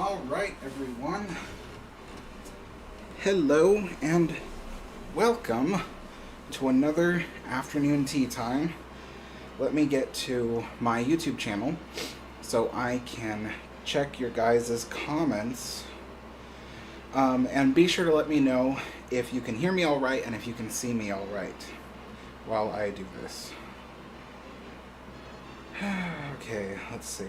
Alright, everyone. Hello and welcome to another afternoon tea time. Let me get to my YouTube channel so I can check your guys' comments. And be sure to let me know if you can hear me alright and if you can see me alright while I do this. Okay, let's see.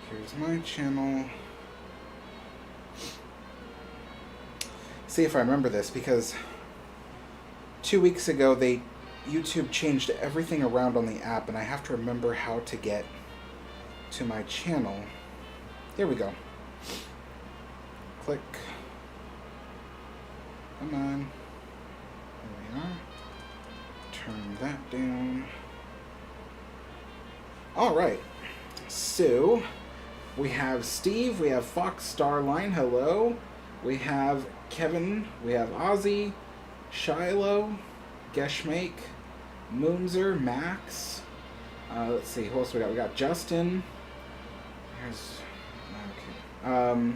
Here's my channel. See if I remember this, because 2 weeks ago YouTube changed everything around on the app, and I have to remember how to get to my channel. Here we go. Click. Come on. There we are. Turn that down. Alright. So, we have Steve, we have Fox Starline, hello. We have Kevin, we have Ozzy, Shiloh, Geshmake, Moonzer, Max. Let's see, who else we got? We got Justin. There's, okay.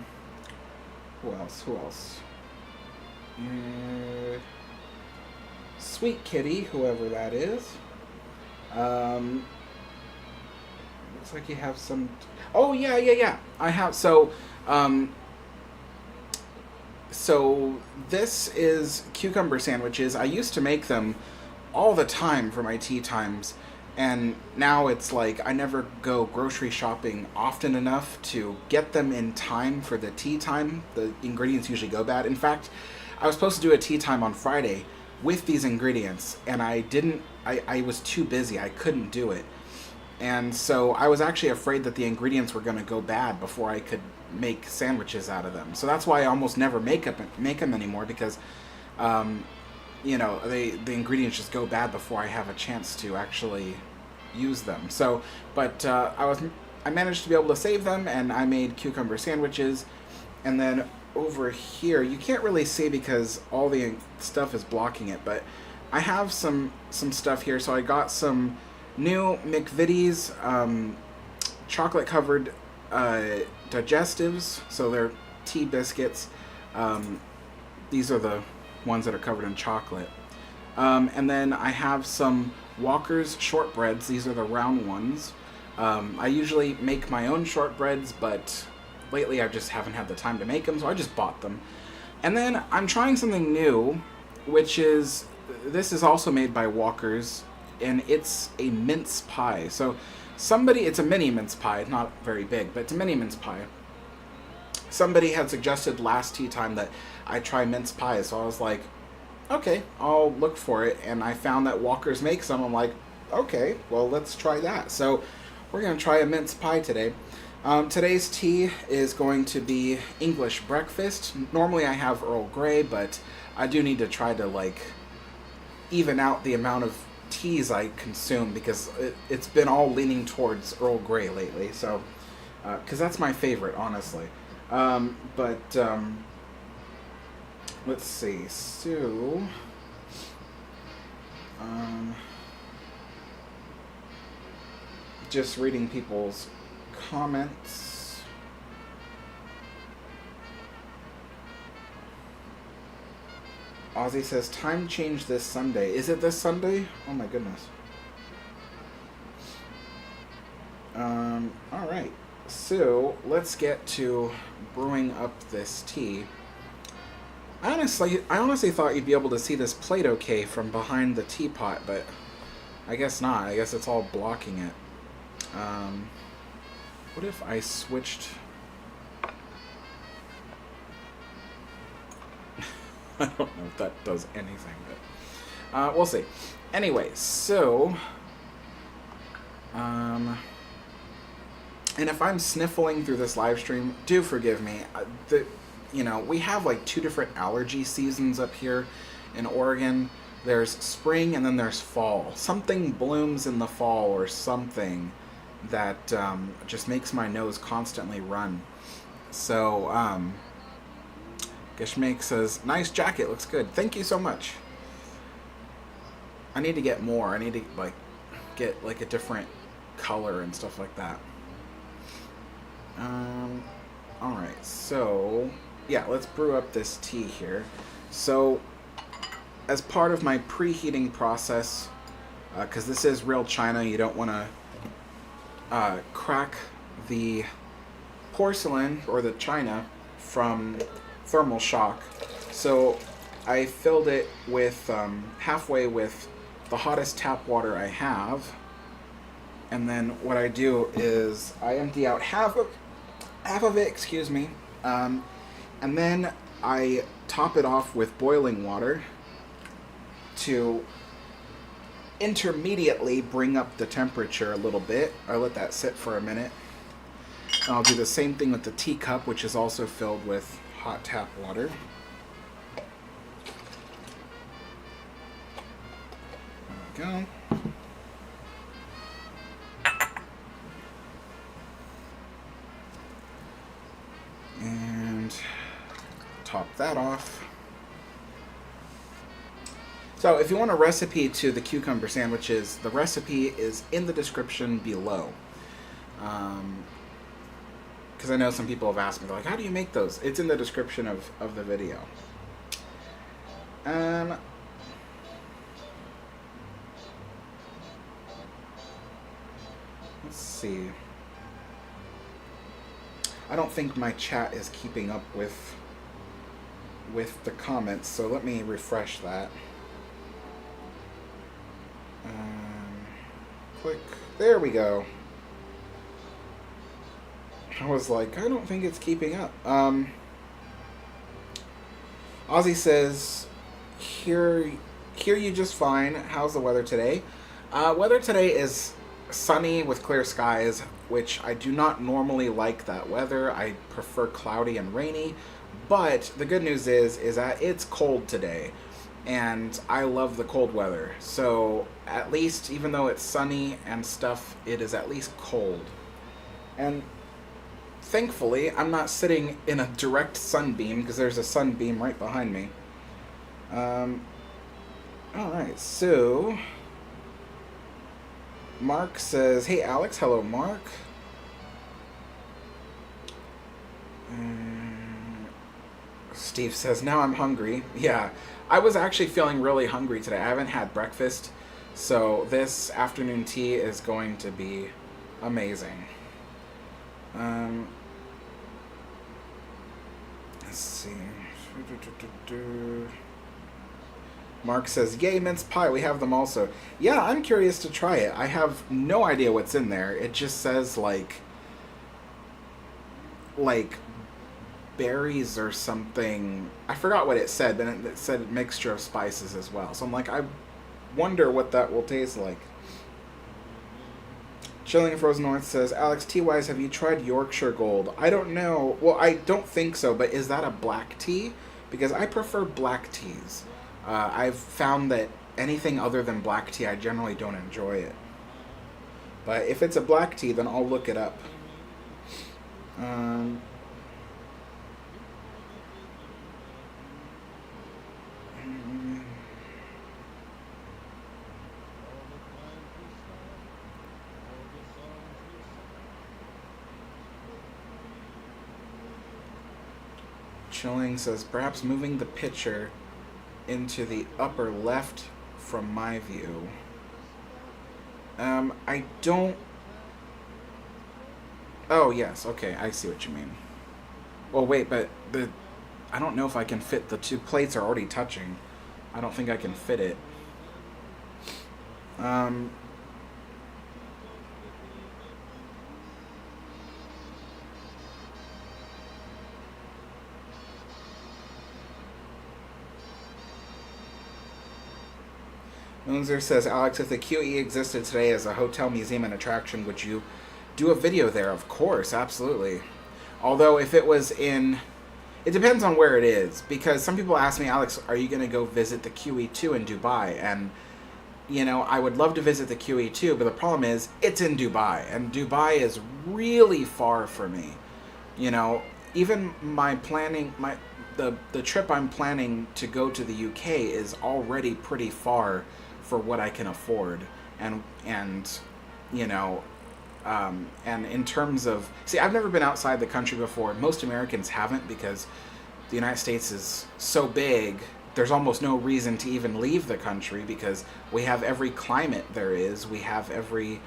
Who else? Sweet Kitty, whoever that is. Looks like you have some... Oh, yeah. I have... So this is cucumber sandwiches. I used to make them all the time for my tea times, and now it's like I never go grocery shopping often enough to get them in time for the tea time. The ingredients usually go bad. In fact, I was supposed to do a tea time on Friday with these ingredients, and I was too busy. I couldn't do it. And so I was actually afraid that the ingredients were going to go bad before I could make sandwiches out of them. So that's why I almost never make them anymore, because, the ingredients just go bad before I have a chance to actually use them. So, but I managed to be able to save them, and I made cucumber sandwiches. And then over here, you can't really see because all the stuff is blocking it, but I have some stuff here. So I got some new McVitie's chocolate covered digestives, so they're tea biscuits. These are the ones that are covered in chocolate. And then I have some Walker's shortbreads. These are the round ones. I usually make my own shortbreads, but lately I just haven't had the time to make them, so I just bought them. And then I'm trying something new, which is, this is also made by Walker's, and it's a mince pie. So it's a mini mince pie, not very big, but it's a mini mince pie. Somebody had suggested last tea time that I try mince pies, so I was like, okay, I'll look for it, and I found that Walker's makes them. I'm like, okay, well, let's try that. So we're going to try a mince pie today. Today's tea is going to be English breakfast. Normally I have Earl Grey, but I do need to try to, even out the amount of teas I consume, because it's been all leaning towards Earl Grey lately, so because that's my favorite, honestly. Let's see. So just reading people's comments. Ozzy says, time change this Sunday. Is it this Sunday? Oh my goodness. Alright. So, let's get to brewing up this tea. I honestly thought you'd be able to see this plate okay from behind the teapot, but I guess not. I guess it's all blocking it. What if I switched... I don't know if that does anything, but we'll see. Anyway, so and if I'm sniffling through this live stream, do forgive me. We have like 2 different allergy seasons up here in Oregon. There's spring and then there's fall. Something blooms in the fall or something that just makes my nose constantly run. So Geshmake says, nice jacket, looks good. Thank you so much. I need to get more. I need to get a different color and stuff like that. Um, Alright, so, yeah, let's brew up this tea here. So, as part of my preheating process, because this is real china, you don't want to crack the porcelain or the china from thermal shock. So I filled it with halfway with the hottest tap water I have, and then what I do is I empty out half of it, excuse me, and then I top it off with boiling water to intermediately bring up the temperature a little bit. I let that sit for a minute. And I'll do the same thing with the teacup, which is also filled with hot tap water. There we go. And top that off. So if you want a recipe to the cucumber sandwiches, the recipe is in the description below. Because I know some people have asked me, like, how do you make those? It's in the description of the video. Let's see. I don't think my chat is keeping up with the comments, so let me refresh that. Click. There we go. I was like, I don't think it's keeping up. Ozzy says, hear you just fine. How's the weather today? Weather today is sunny with clear skies, which I do not normally like that weather. I prefer cloudy and rainy. But the good news is that it's cold today. And I love the cold weather. So at least, even though it's sunny and stuff, it is at least cold. And thankfully, I'm not sitting in a direct sunbeam, because there's a sunbeam right behind me. Alright, so Mark says, hey Alex, hello Mark. Steve says, now I'm hungry. Yeah, I was actually feeling really hungry today. I haven't had breakfast, so this afternoon tea is going to be amazing. Let's see. Mark says, yay, mince pie, we have them also. Yeah, I'm curious to try it. I have no idea what's in there. It just says, like berries or something. I forgot what it said, but it said a mixture of spices as well. So I'm like, I wonder what that will taste like. Chilling in Frozen North says, Alex, tea-wise, have you tried Yorkshire Gold? I don't know. Well, I don't think so, but is that a black tea? Because I prefer black teas. I've found that anything other than black tea, I generally don't enjoy it. But if it's a black tea, then I'll look it up. Chilling says, perhaps moving the picture into the upper left from my view. I don't... Oh, yes, okay, I see what you mean. Well, wait, but I don't know if I can fit, the two plates are already touching. I don't think I can fit it. Moonzer says, Alex, if the QE existed today as a hotel, museum, and attraction, would you do a video there? Of course, absolutely. Although, if it was in... It depends on where it is, because some people ask me, Alex, are you going to go visit the QE2 in Dubai? And, you know, I would love to visit the QE2, but the problem is, it's in Dubai, and Dubai is really far for me. You know, even my planning, the trip I'm planning to go to the UK is already pretty far for what I can afford, and you know, And in terms of, see, I've never been outside the country before. Most Americans haven't because the United States is so big. There's almost no reason to even leave the country because we have every climate there is. We have every,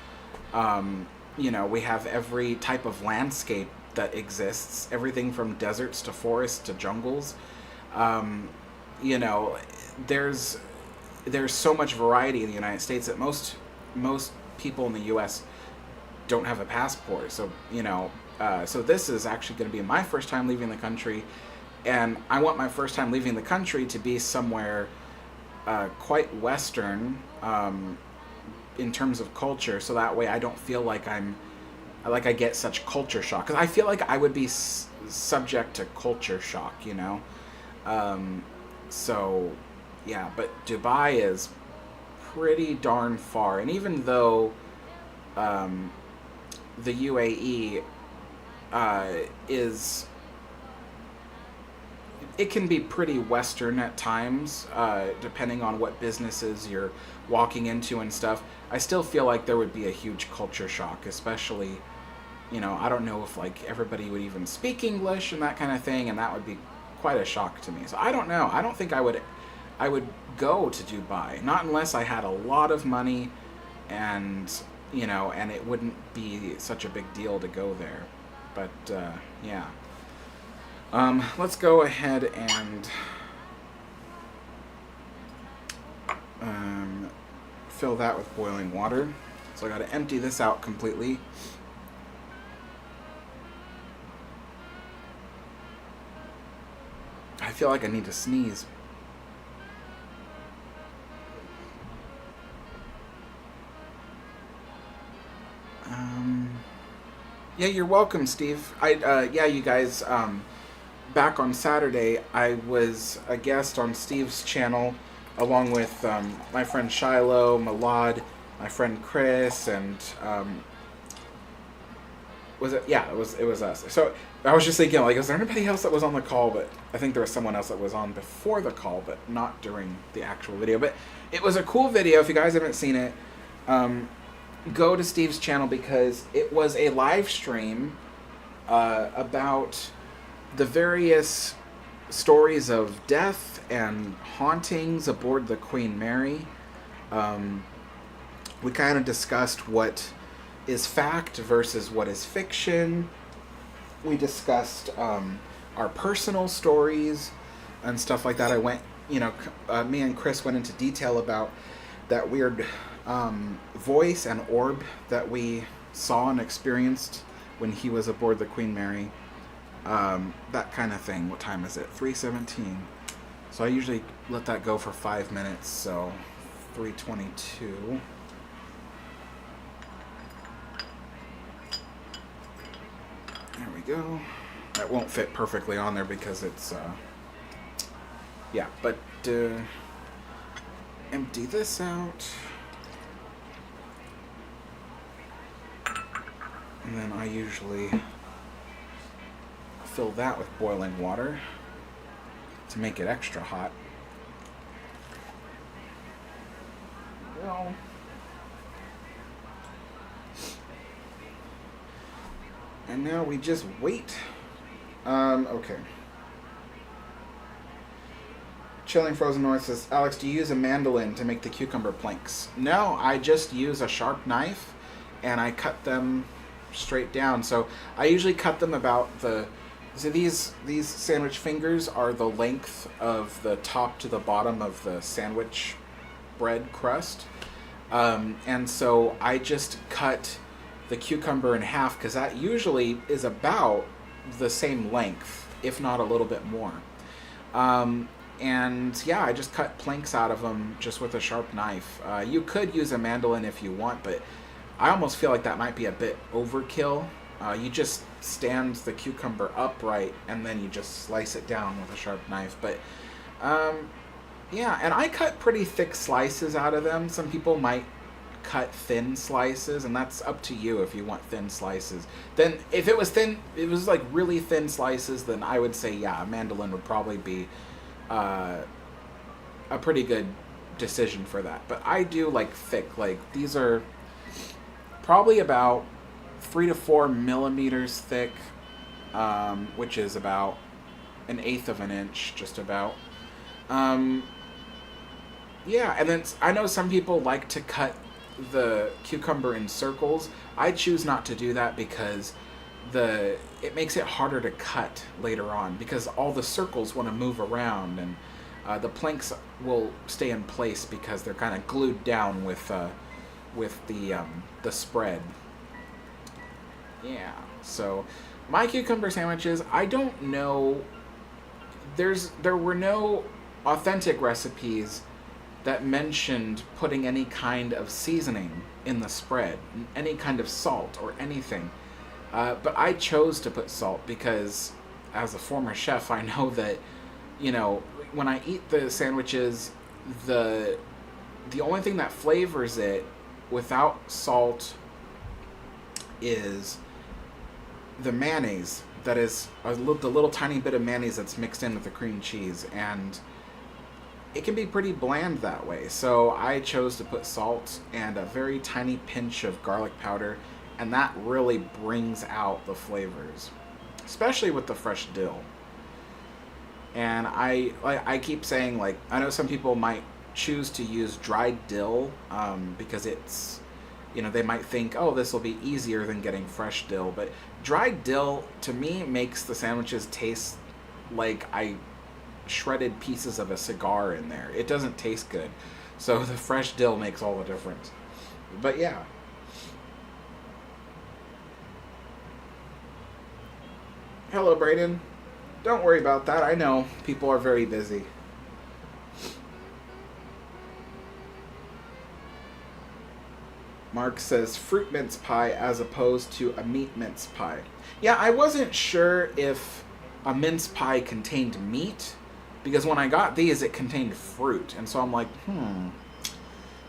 we have every type of landscape that exists. Everything from deserts to forests to jungles. Um, you know, there's so much variety in the United States that most people in the U.S. don't have a passport. So so this is actually going to be my first time leaving the country, and I want my first time leaving the country to be somewhere quite Western in terms of culture. So that way I don't feel like I get such culture shock, because I feel like I would be subject to culture shock. So yeah, but Dubai is pretty darn far, and even though the UAE is, it can be pretty Western at times, depending on what businesses you're walking into and stuff. I still feel like there would be a huge culture shock, especially, I don't know if like everybody would even speak English and that kind of thing, and that would be quite a shock to me. So I don't know. I don't think I would go to Dubai, not unless I had a lot of money, and and it wouldn't be such a big deal to go there. But yeah. Let's go ahead and fill that with boiling water. So I got to empty this out completely. I feel like I need to sneeze. Yeah, you're welcome, Steve. Yeah, you guys, back on Saturday, I was a guest on Steve's channel, along with my friend Shiloh, Malad, my friend Chris, and was it? Yeah, it was us. So I was just thinking, like, is there anybody else that was on the call? But I think there was someone else that was on before the call, but not during the actual video. But it was a cool video. If you guys haven't seen it, go to Steve's channel, because it was a live stream about the various stories of death and hauntings aboard the Queen Mary. We kind of discussed what is fact versus what is fiction. We discussed our personal stories and stuff like that. I went, me and Chris went into detail about that weird voice and orb that we saw and experienced when he was aboard the Queen Mary. That kind of thing. What time is it? 3:17. So I usually let that go for 5 minutes, so 3:22. There we go. That won't fit perfectly on there because it's yeah, but empty this out. And then I usually fill that with boiling water to make it extra hot. There we go. And now we just wait. Okay. Chilling Frozen North says, Alex, do you use a mandolin to make the cucumber planks? No, I just use a sharp knife, and I cut them straight down. So I usually cut them about so these sandwich fingers are the length of the top to the bottom of the sandwich bread crust. And so I just cut the cucumber in half, because that usually is about the same length, if not a little bit more. And yeah, I just cut planks out of them just with a sharp knife. You could use a mandolin if you want, but I almost feel like that might be a bit overkill. You just stand the cucumber upright and then you just slice it down with a sharp knife. But yeah, and I cut pretty thick slices out of them. Some people might cut thin slices, and that's up to you if you want thin slices. Then if it was thin, it was like really thin slices, then I would say, yeah, a mandolin would probably be a pretty good decision for that. But I do like thick. Like, these are probably about 3 to 4 millimeters thick, which is about an eighth of an inch, just about. Um, yeah, and then I know some people like to cut the cucumber in circles. I choose not to do that because it makes it harder to cut later on because all the circles want to move around, and the planks will stay in place because they're kind of glued down with the spread. Yeah. So my cucumber sandwiches, I don't know. There were no authentic recipes that mentioned putting any kind of seasoning in the spread, any kind of salt or anything. But I chose to put salt because, as a former chef, I know that, when I eat the sandwiches, the only thing that flavors it without salt is the mayonnaise. That is the little tiny bit of mayonnaise that's mixed in with the cream cheese, and it can be pretty bland that way. So I chose to put salt and a very tiny pinch of garlic powder, and that really brings out the flavors, especially with the fresh dill. And I keep saying, like, I know some people might choose to use dried dill because it's, they might think, oh, this will be easier than getting fresh dill. But dried dill, to me, makes the sandwiches taste like I shredded pieces of a cigar in there. It doesn't taste good. So the fresh dill makes all the difference. But yeah. Hello, Brayden. Don't worry about that. I know people are very busy. Mark says fruit mince pie as opposed to a meat mince pie. Yeah, I wasn't sure if a mince pie contained meat, because when I got these, it contained fruit. And so I'm like,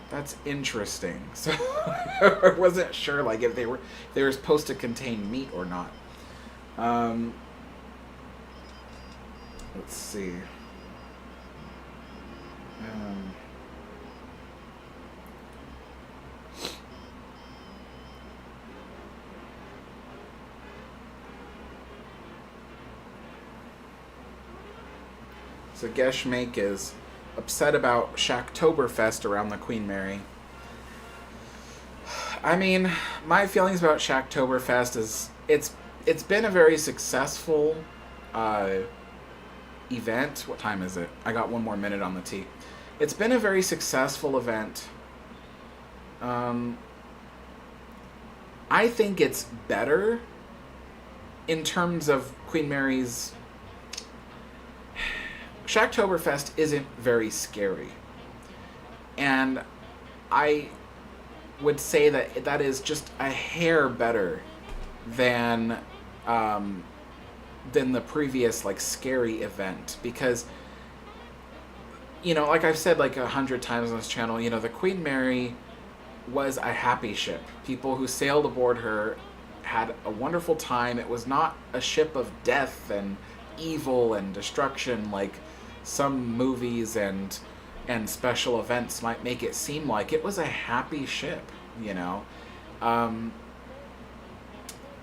that's interesting. So I wasn't sure, like, if they were supposed to contain meat or not. Let's see. So Geshmake is upset about Shacktoberfest around the Queen Mary. I mean, my feelings about Shacktoberfest is it's been a very successful event. What time is it? I got one more minute on the tea. It's been a very successful event. I think it's better in terms of Queen Mary's. Shacktoberfest isn't very scary. And I would say that is just a hair better than the previous, like, scary event. Because, like I've said like 100 times on this channel, the Queen Mary was a happy ship. People who sailed aboard her had a wonderful time. It was not a ship of death and evil and destruction like some movies and special events might make it seem like. It was a happy ship,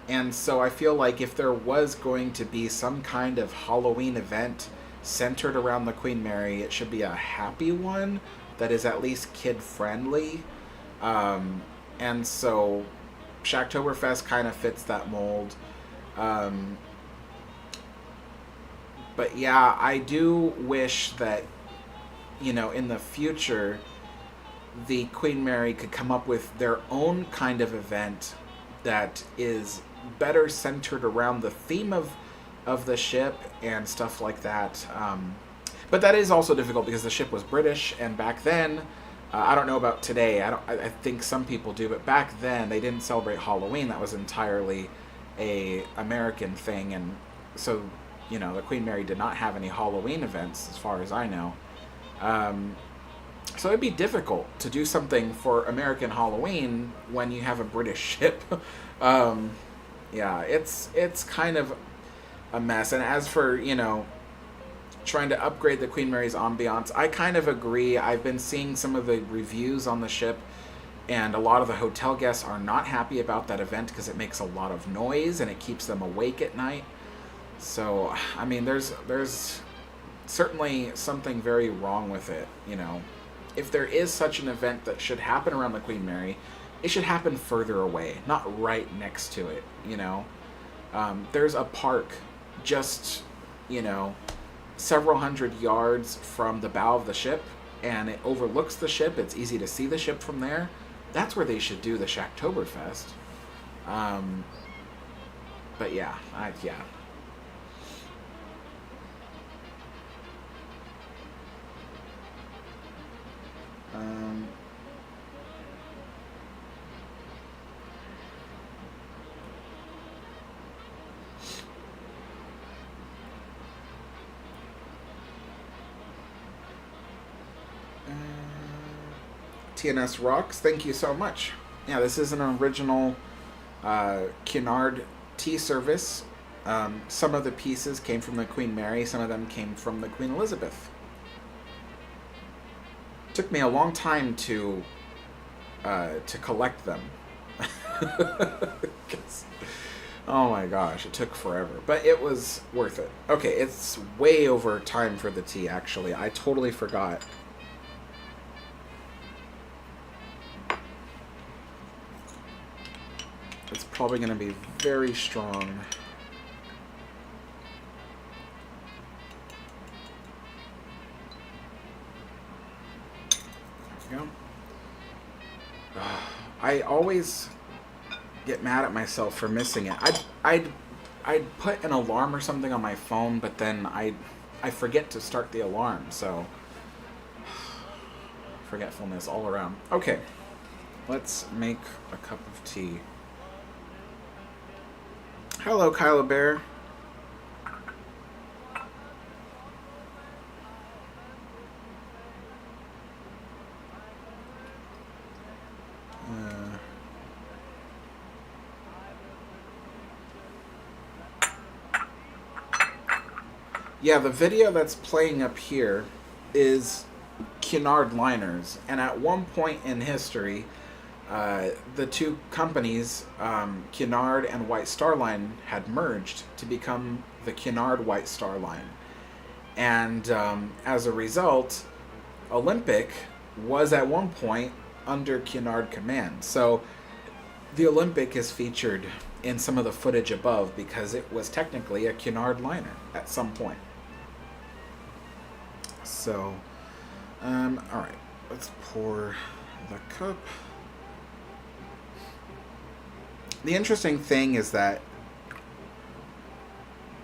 and so I feel like if there was going to be some kind of Halloween event centered around the Queen Mary, it should be a happy one that is at least kid-friendly. And so Shacktoberfest kind of fits that mold. But yeah, I do wish that, in the future, the Queen Mary could come up with their own kind of event that is better centered around the theme of the ship and stuff like that. But that is also difficult because the ship was British, and back then, I don't know about today, I think some people do, but back then they didn't celebrate Halloween. That was entirely a American thing, and so the Queen Mary did not have any Halloween events, as far as I know. So it'd be difficult to do something for American Halloween when you have a British ship. Yeah, it's kind of a mess. And as for, trying to upgrade the Queen Mary's ambiance, I kind of agree. I've been seeing some of the reviews on the ship, And a lot of the hotel guests are not happy about that event because it makes a lot of noise and it keeps them awake at night. So, I mean, there's certainly something very wrong with it, you know. If there is such an event that should happen around the Queen Mary, it should happen further away, not right next to it, you know. There's a park just, you know, several hundred yards from the bow of the ship, and it overlooks the ship. It's easy to see the ship from there. That's where they should do the Shacktoberfest. But yeah, yeah. TNS Rocks, thank you so much. Yeah, this is an original Cunard tea service. Some of the pieces came from the Queen Mary, some of them came from the Queen Elizabeth. Took me a long time to collect them. Oh my gosh, it took forever, but it was worth it. Okay, it's way over time for the tea, actually. I totally forgot. It's probably going to be very strong. There we go. I always get mad at myself for missing it. I'd put an alarm or something on my phone, but then I forget to start the alarm, so forgetfulness all around. Okay, let's make a cup of tea. Hello, Kyla Bear. Yeah, the video that's playing up here is Cunard liners, and at one point in history, the two companies, Cunard and White Star Line, had merged to become the Cunard White Star Line. And as a result, Olympic was at one point under Cunard command. So the Olympic is featured in some of the footage above because it was technically a Cunard liner at some point. So, alright, let's pour the cup. The interesting thing is that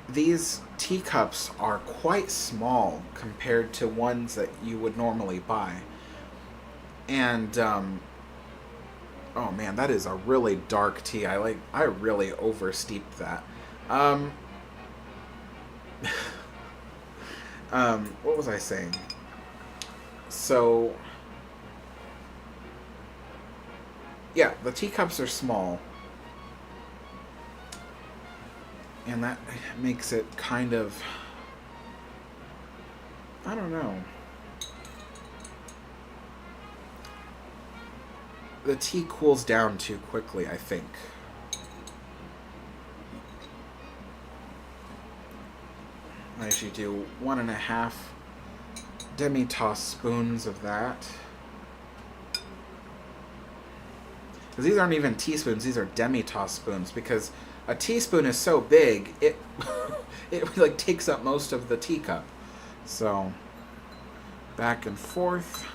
these teacups are quite small compared to ones that you would normally buy. And, oh man, that is a really dark tea. I really oversteeped that. What was I saying? So, yeah, the teacups are small. And that makes it kind of, I don't know. The tea cools down too quickly, I think. I actually do 1.5 demi-tasse spoons of that. Because these aren't even teaspoons, these are demi-tasse spoons, because a teaspoon is so big, it like takes up most of the teacup. So, back and forth.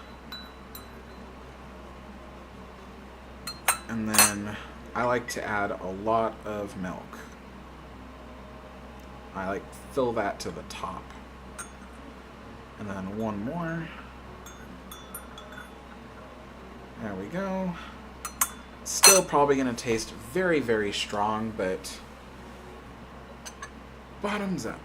And then I like to add a lot of milk. I like fill that to the top. And then one more. There we go. Still probably going to taste very, very strong, but bottoms up.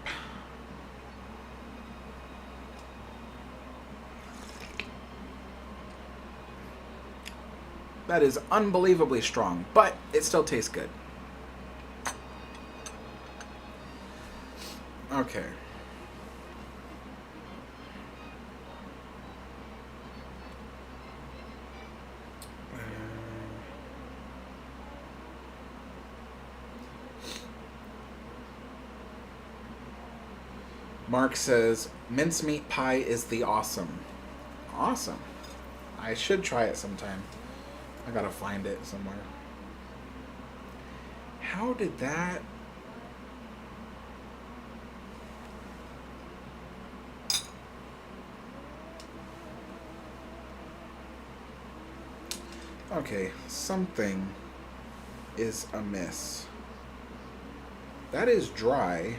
That is unbelievably strong, but it still tastes good. Okay. Mark says, mincemeat pie is the awesome. Awesome. I should try it sometime. I gotta find it somewhere. How did that... Okay, something is amiss. That is dry.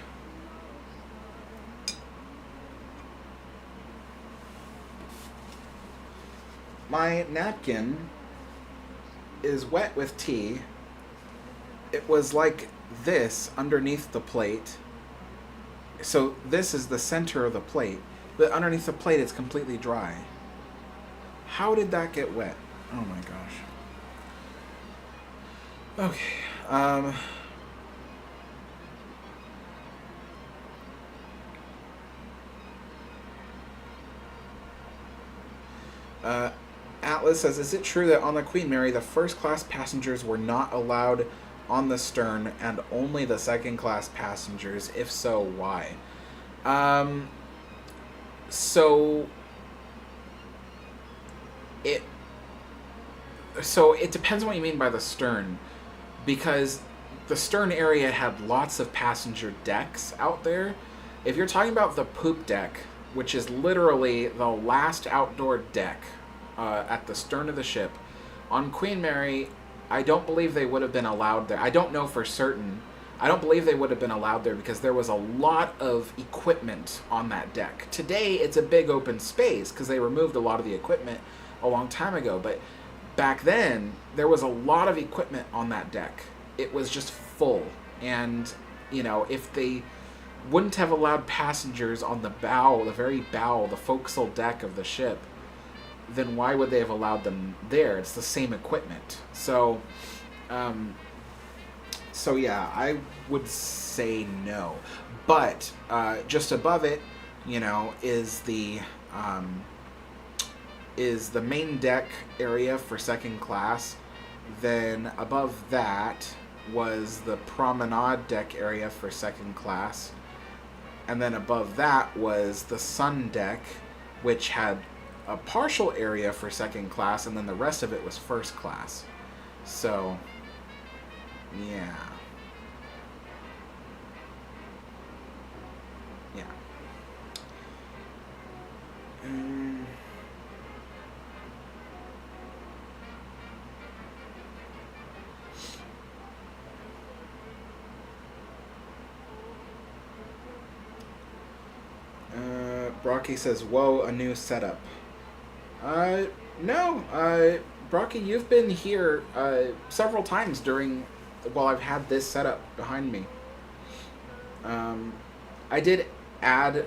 My napkin is wet with tea. It was like this underneath the plate. So this is the center of the plate. But underneath the plate it's completely dry. How did that get wet? Oh my gosh. Okay. Atlas says, is it true that on the Queen Mary, the first class passengers were not allowed on the stern and only the second class passengers? If so, why? So it depends on what you mean by the stern, because the stern area had lots of passenger decks out there. If you're talking about the poop deck, which is literally the last outdoor deck at the stern of the ship, on Queen Mary, I don't believe they would have been allowed there. I don't know for certain. I don't believe they would have been allowed there because there was a lot of equipment on that deck. Today, it's a big open space because they removed a lot of the equipment a long time ago. But back then, there was a lot of equipment on that deck. It was just full. And, you know, if they wouldn't have allowed passengers on the bow, the very bow, the forecastle deck of the ship, then why would they have allowed them there? It's the same equipment. So yeah, I would say no. But just above it, you know, is the main deck area for second class. Then above that was the promenade deck area for second class. And then above that was the sun deck, which had a partial area for second class, and then the rest of it was first class. So, yeah. Yeah. Brocky says, whoa, a new setup. No, Brocky, you've been here several times while I've had this setup behind me. I did add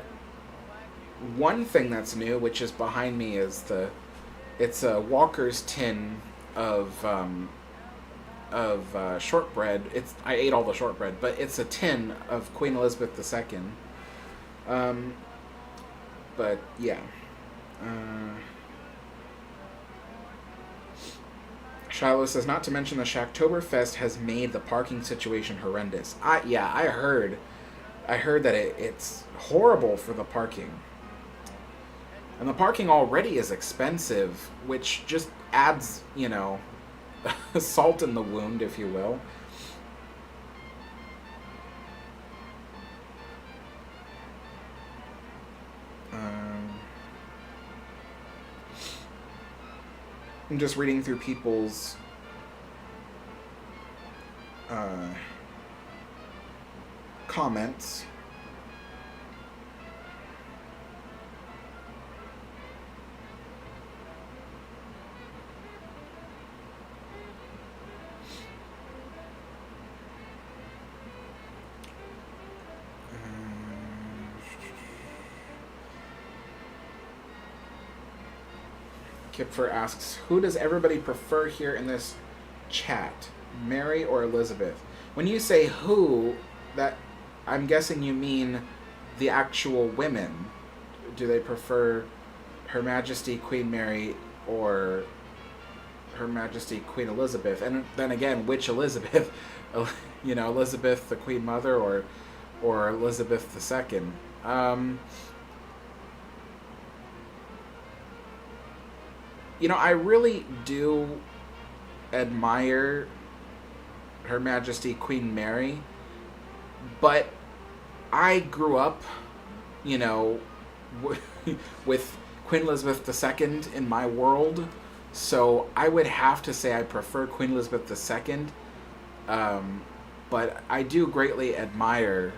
one thing that's new, which is behind me, it's a Walker's tin of shortbread. I ate all the shortbread, but it's a tin of Queen Elizabeth II. But yeah. Shiloh says, not to mention the Shacktoberfest has made the parking situation horrendous. I heard that it's horrible for the parking. And the parking already is expensive, which just adds, you know, salt in the wound, if you will. I'm just reading through people's comments. Kipfer asks, who does everybody prefer here in this chat, Mary or Elizabeth? When you say who, that I'm guessing you mean the actual women. Do they prefer Her Majesty Queen Mary or Her Majesty Queen Elizabeth? And then again, which Elizabeth? You know, Elizabeth the Queen Mother or Elizabeth II? Um, I really do admire Her Majesty Queen Mary, but I grew up, you know, with Queen Elizabeth II in my world, so I would have to say I prefer Queen Elizabeth II. But I do greatly admire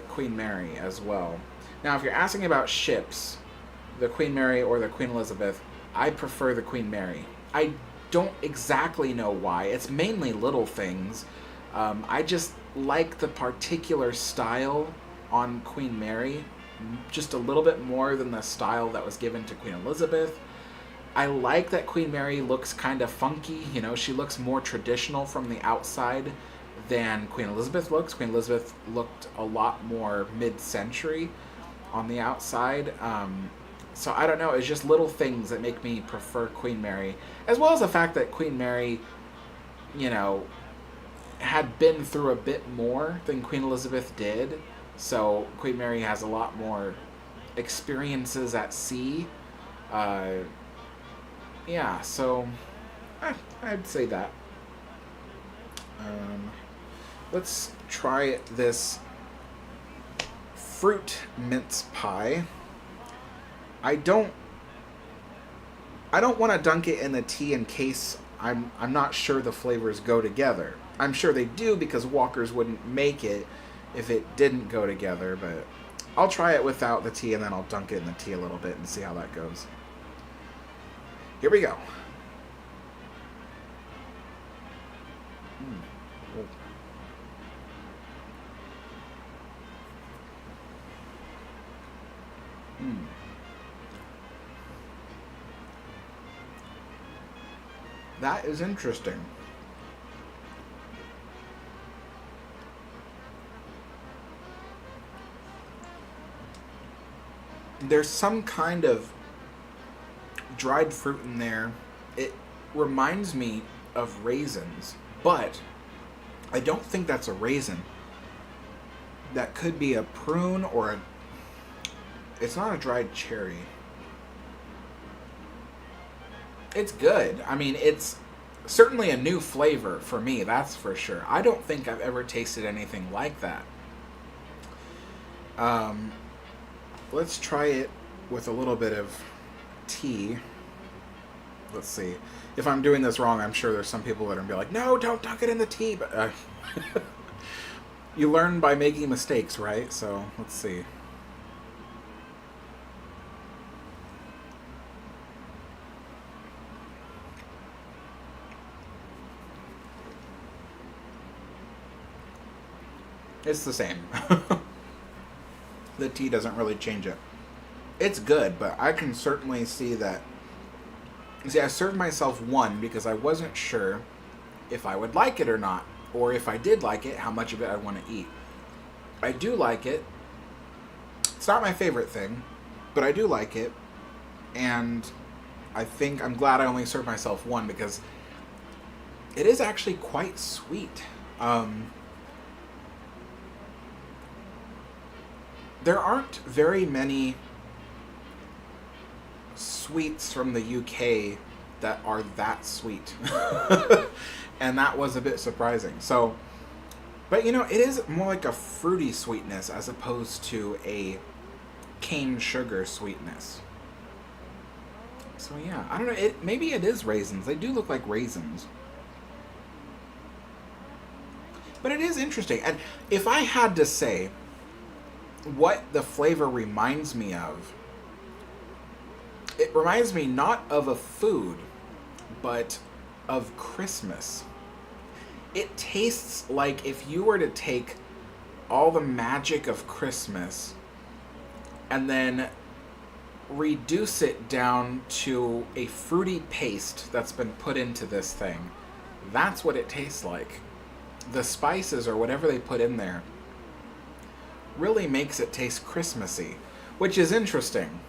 Queen Mary as well. Now, if you're asking about ships, the Queen Mary or the Queen Elizabeth, I prefer the Queen Mary. I don't exactly know why. It's mainly little things. I just like the particular style on Queen Mary just a little bit more than the style that was given to Queen Elizabeth. I like that Queen Mary looks kind of funky. She looks more traditional from the outside than Queen Elizabeth looks. Queen Elizabeth looked a lot more mid-century on the outside. So I don't know. It's just little things that make me prefer Queen Mary, as well as the fact that Queen Mary, had been through a bit more than Queen Elizabeth did. So Queen Mary has a lot more experiences at sea. Yeah, so I'd say that. Let's try this fruit mince pie. I don't want to dunk it in the tea in case I'm not sure the flavors go together. I'm sure they do because Walker's wouldn't make it if it didn't go together, but I'll try it without the tea and then I'll dunk it in the tea a little bit and see how that goes. Here we go. That is interesting. There's some kind of dried fruit in there. It reminds me of raisins, but I don't think that's a raisin. That could be a prune or a... It's not a dried cherry. It's good. I mean, it's certainly a new flavor for me, that's for sure. I don't think I've ever tasted anything like that. Let's try it with a little bit of tea. Let's see. If I'm doing this wrong, I'm sure there's some people that are going to be like, no, don't dunk it in the tea. But you learn by making mistakes, right? So let's see. It's the same. The tea doesn't really change it. It's good, but I can certainly see that. See, I served myself one because I wasn't sure if I would like it or not, or if I did like it, how much of it I'd want to eat. I do like it. It's not my favorite thing, but I do like it, and I think I'm glad I only served myself one because it is actually quite sweet. There aren't very many sweets from the UK that are that sweet. And that was a bit surprising. So, but it is more like a fruity sweetness as opposed to a cane sugar sweetness. So yeah, I don't know, maybe it is raisins. They do look like raisins. But it is interesting. And if I had to say what the flavor reminds me of, it reminds me not of a food, but of Christmas. It tastes like if you were to take all the magic of Christmas and then reduce it down to a fruity paste that's been put into this thing. That's what it tastes like. The spices or whatever they put in there really makes it taste Christmassy, which is interesting.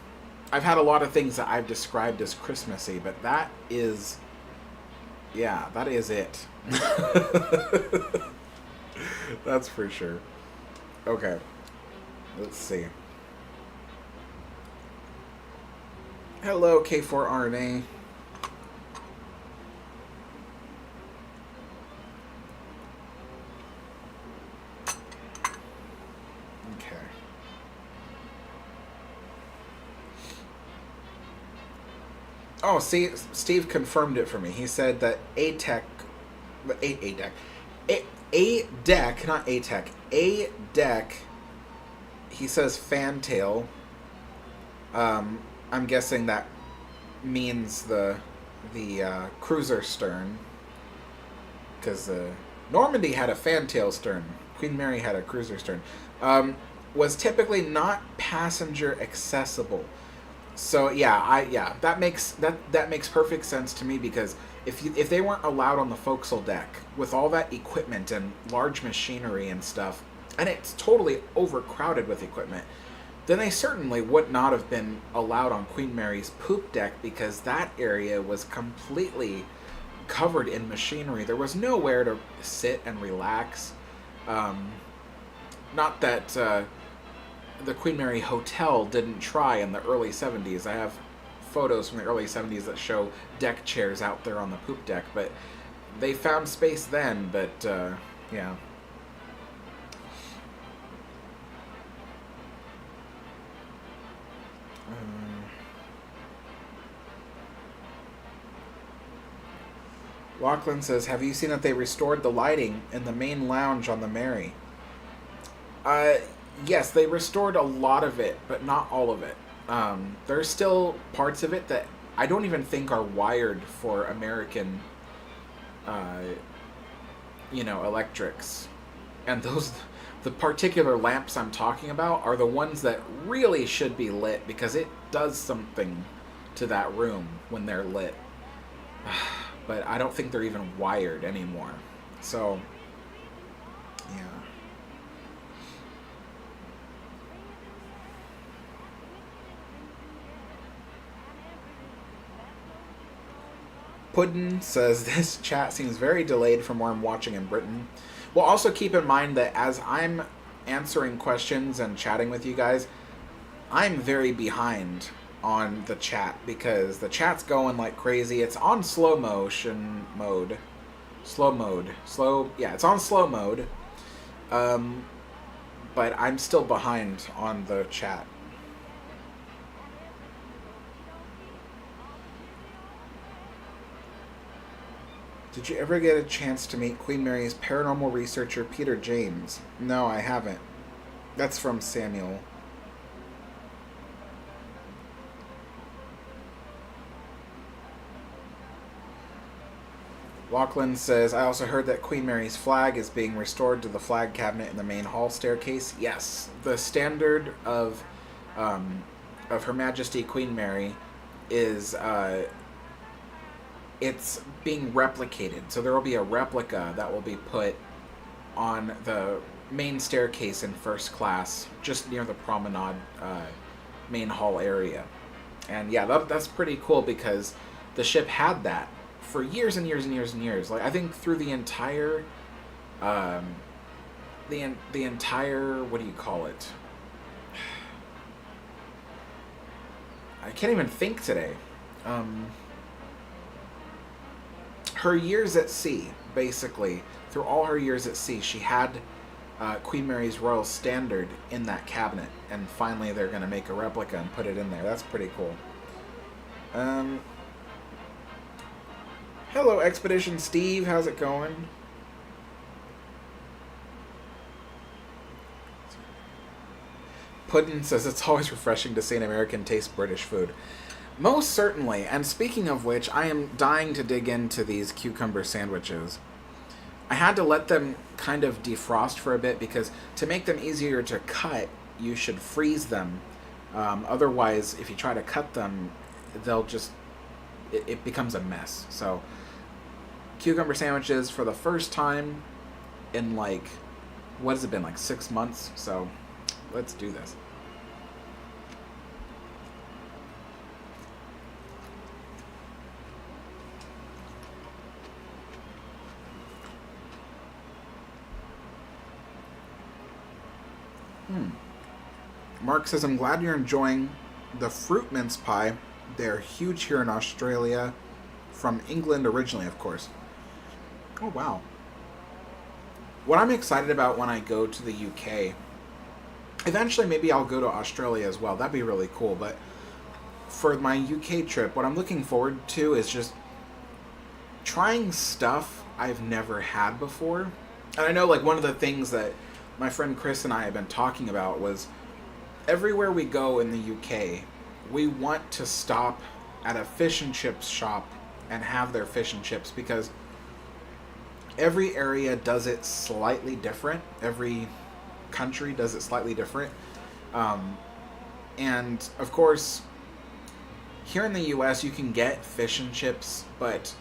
I've had a lot of things that I've described as Christmassy, but that is it. That's for sure. Okay, let's see. Hello, K4RNA. Okay. Oh, see, Steve confirmed it for me. He said that a deck, not A-Tech, a deck. He says fantail. I'm guessing that means the cruiser stern, because Normandy had a fantail stern. Queen Mary had a cruiser stern. Was typically not passenger accessible. So yeah, that makes perfect sense to me, because if they weren't allowed on the forecastle deck with all that equipment and large machinery and stuff, and it's totally overcrowded with equipment, then they certainly would not have been allowed on Queen Mary's poop deck, because that area was completely covered in machinery. There was nowhere to sit and relax. Not that the Queen Mary Hotel didn't try in the early 70s. I have photos from the early 70s that show deck chairs out there on the poop deck, but they found space then, but yeah. Lachlan says, have you seen that they restored the lighting in the main lounge on the Mary? Yes, they restored a lot of it, but not all of it. There's still parts of it that I don't even think are wired for American, electrics. And the particular lamps I'm talking about are the ones that really should be lit, because it does something to that room when they're lit. But I don't think they're even wired anymore. So, yeah. Puddin says, this chat seems very delayed from where I'm watching in Britain. Well, also keep in mind that as I'm answering questions and chatting with you guys, I'm very behind on the chat, because the chat's going like crazy. It's on slow motion mode. Yeah, it's on slow mode. But I'm still behind on the chat. Did you ever get a chance to meet Queen Mary's paranormal researcher, Peter James? No, I haven't. That's from Samuel. Lachlan says, I also heard that Queen Mary's flag is being restored to the flag cabinet in the main hall staircase. Yes, the standard of Her Majesty Queen Mary is it's being replicated. So there will be a replica that will be put on the main staircase in first class, just near the promenade main hall area. And yeah, that's pretty cool, because the ship had that for years and years and years and years. Like, I think through the entire the entire, what do you call it? I can't even think today. Her years at sea, basically, through all her years at sea, she had Queen Mary's Royal Standard in that cabinet, and finally they're going to make a replica and put it in there. That's pretty cool. Hello, Expedition Steve. How's it going? Puddin says, it's always refreshing to see an American taste British food. Most certainly. And speaking of which, I am dying to dig into these cucumber sandwiches. I had to let them kind of defrost for a bit, because to make them easier to cut, you should freeze them. Otherwise, if you try to cut them, they'll just... It becomes a mess. So, cucumber sandwiches for the first time in, like, what has it been, like 6 months? So, let's do this. Mark says, I'm glad you're enjoying the fruit mince pie. They're huge here in Australia, from England originally, of course. Oh, wow. What I'm excited about when I go to the UK, eventually maybe I'll go to Australia as well. That'd be really cool. But for my UK trip, what I'm looking forward to is just trying stuff I've never had before. And I know, like, one of the things that my friend Chris and I have been talking about was everywhere we go in the UK, we want to stop at a fish and chips shop and have their fish and chips, because every area does it slightly different. Every country does it slightly different. And of course, here in the US, you can get fish and chips, but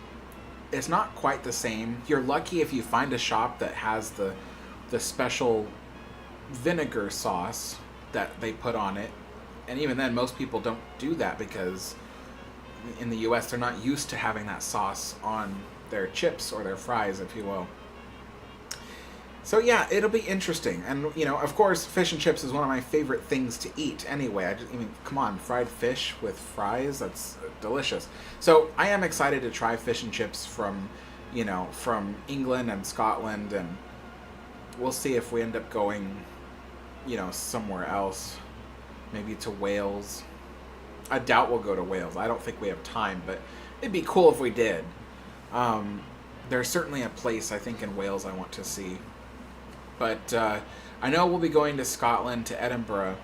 it's not quite the same. You're lucky if you find a shop that has the special vinegar sauce that they put on it. And even then, most people don't do that because in the US, they're not used to having that sauce on their chips or their fries, if you will. So yeah, it'll be interesting. And, you know, of course, fish and chips is one of my favorite things to eat anyway. I mean, come on, fried fish with fries, that's delicious. So I am excited to try fish and chips from, you know, from England and Scotland, and we'll see if we end up going, you know, somewhere else. Maybe to Wales. I doubt we'll go to Wales. I don't think we have time, but it'd be cool if we did. There's certainly a place, I think, in Wales I want to see. But I know we'll be going to Scotland, to Edinburgh,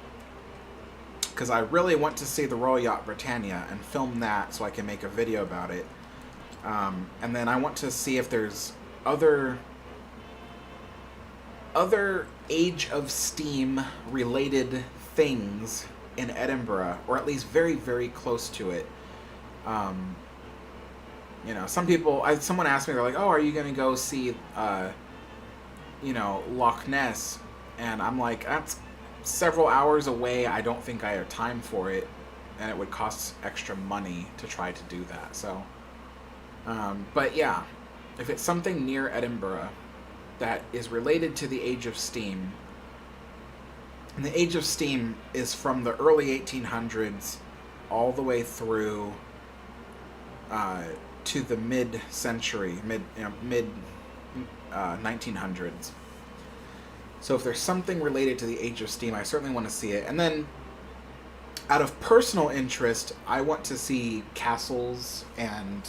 because I really want to see the Royal Yacht Britannia and film that so I can make a video about it. And then I want to see if there's other Age of Steam related things in Edinburgh, or at least very, very close to it. You know, someone asked me, they're like, oh, are you going to go see, you know, Loch Ness? And I'm like, that's several hours away. I don't think I have time for it, and it would cost extra money to try to do that. So, but yeah, if it's something near Edinburgh that is related to the Age of Steam, and the Age of Steam is from the early 1800s all the way through to the mid-century, mid 1900s. So if there's something related to the Age of Steam, I certainly want to see it. And then, out of personal interest, I want to see castles and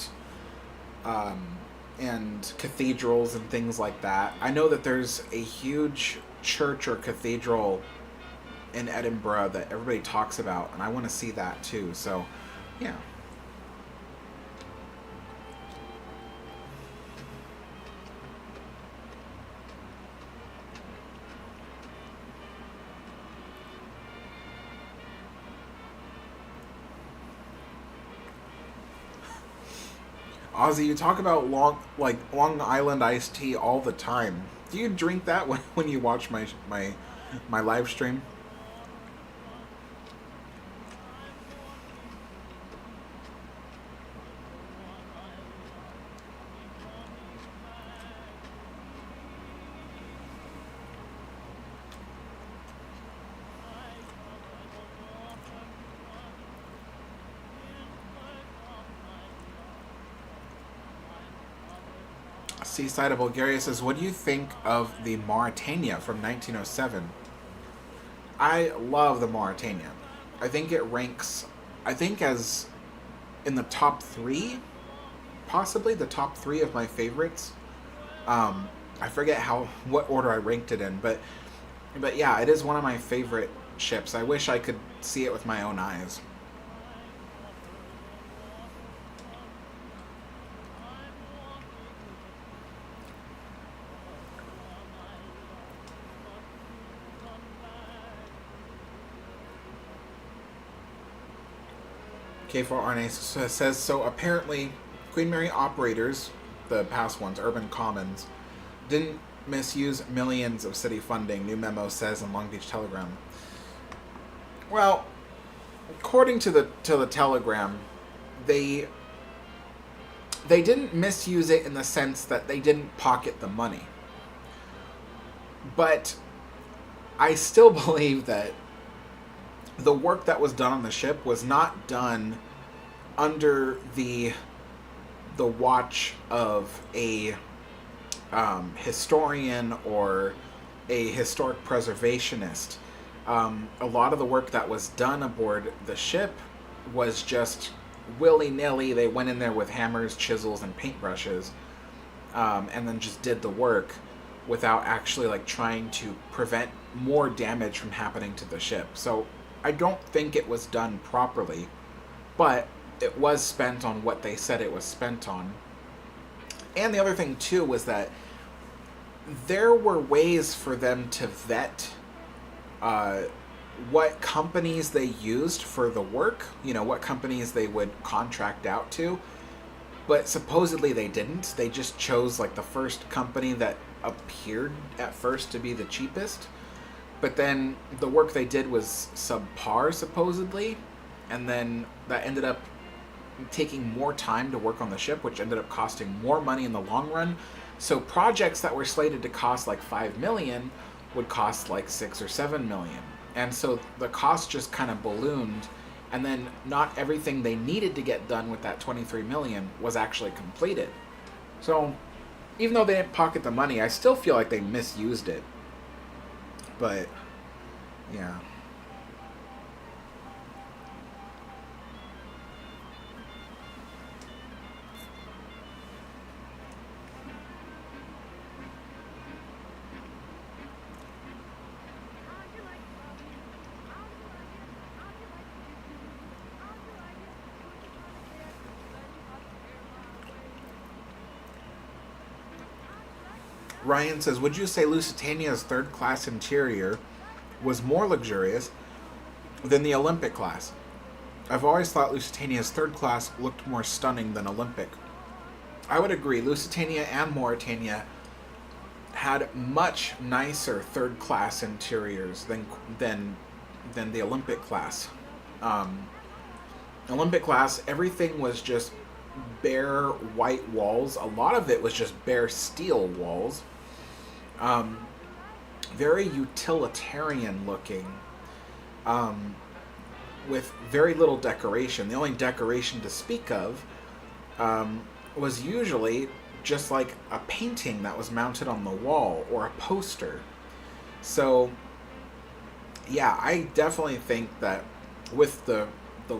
cathedrals and things like that. I know that there's a huge church or cathedral in Edinburgh that everybody talks about, and I want to see that too. So, yeah. Ozzy, you talk about Long Island iced tea all the time. Do you drink that when you watch my live stream? Seaside of Bulgaria says, what do you think of the Mauritania from 1907? I love the Mauritania. I think it ranks, as in the top 3, possibly the top 3 of my favorites. I forget what order I ranked it in, but yeah, it is one of my favorite ships. I wish I could see it with my own eyes. K4RNA says, so apparently Queen Mary operators, the past ones, Urban Commons, didn't misuse millions of city funding, new memo says in Long Beach Telegram. Well, according to the Telegram, they didn't misuse it in the sense that they didn't pocket the money. But I still believe that the work that was done on the ship was not done under the watch of a historian or a historic preservationist. A lot of the work that was done aboard the ship was just willy-nilly. They went in there with hammers, chisels, and paintbrushes, and then just did the work without actually like trying to prevent more damage from happening to the ship. So I don't think it was done properly, but it was spent on what they said it was spent on. And the other thing too was that there were ways for them to vet what companies they used for the work, what companies they would contract out to. But supposedly they didn't. They just chose like the first company that appeared at first to be the cheapest. But then the work they did was subpar, supposedly. And then that ended up taking more time to work on the ship, which ended up costing more money in the long run. So projects that were slated to cost like $5 million would cost like $6 or $7 million. And so the cost just kind of ballooned. And then not everything they needed to get done with that $23 million was actually completed. So even though they didn't pocket the money, I still feel like they misused it. But yeah. Ryan says, would you say Lusitania's third class interior was more luxurious than the Olympic class? I've always thought Lusitania's third class looked more stunning than Olympic. I would agree. Lusitania and Mauritania had much nicer third class interiors than the Olympic class. Olympic class, everything was just bare white walls. A lot of it was just bare steel walls. Very utilitarian looking, with very little decoration. The only decoration to speak of was usually just like a painting that was mounted on the wall or a poster. So yeah, I definitely think that with the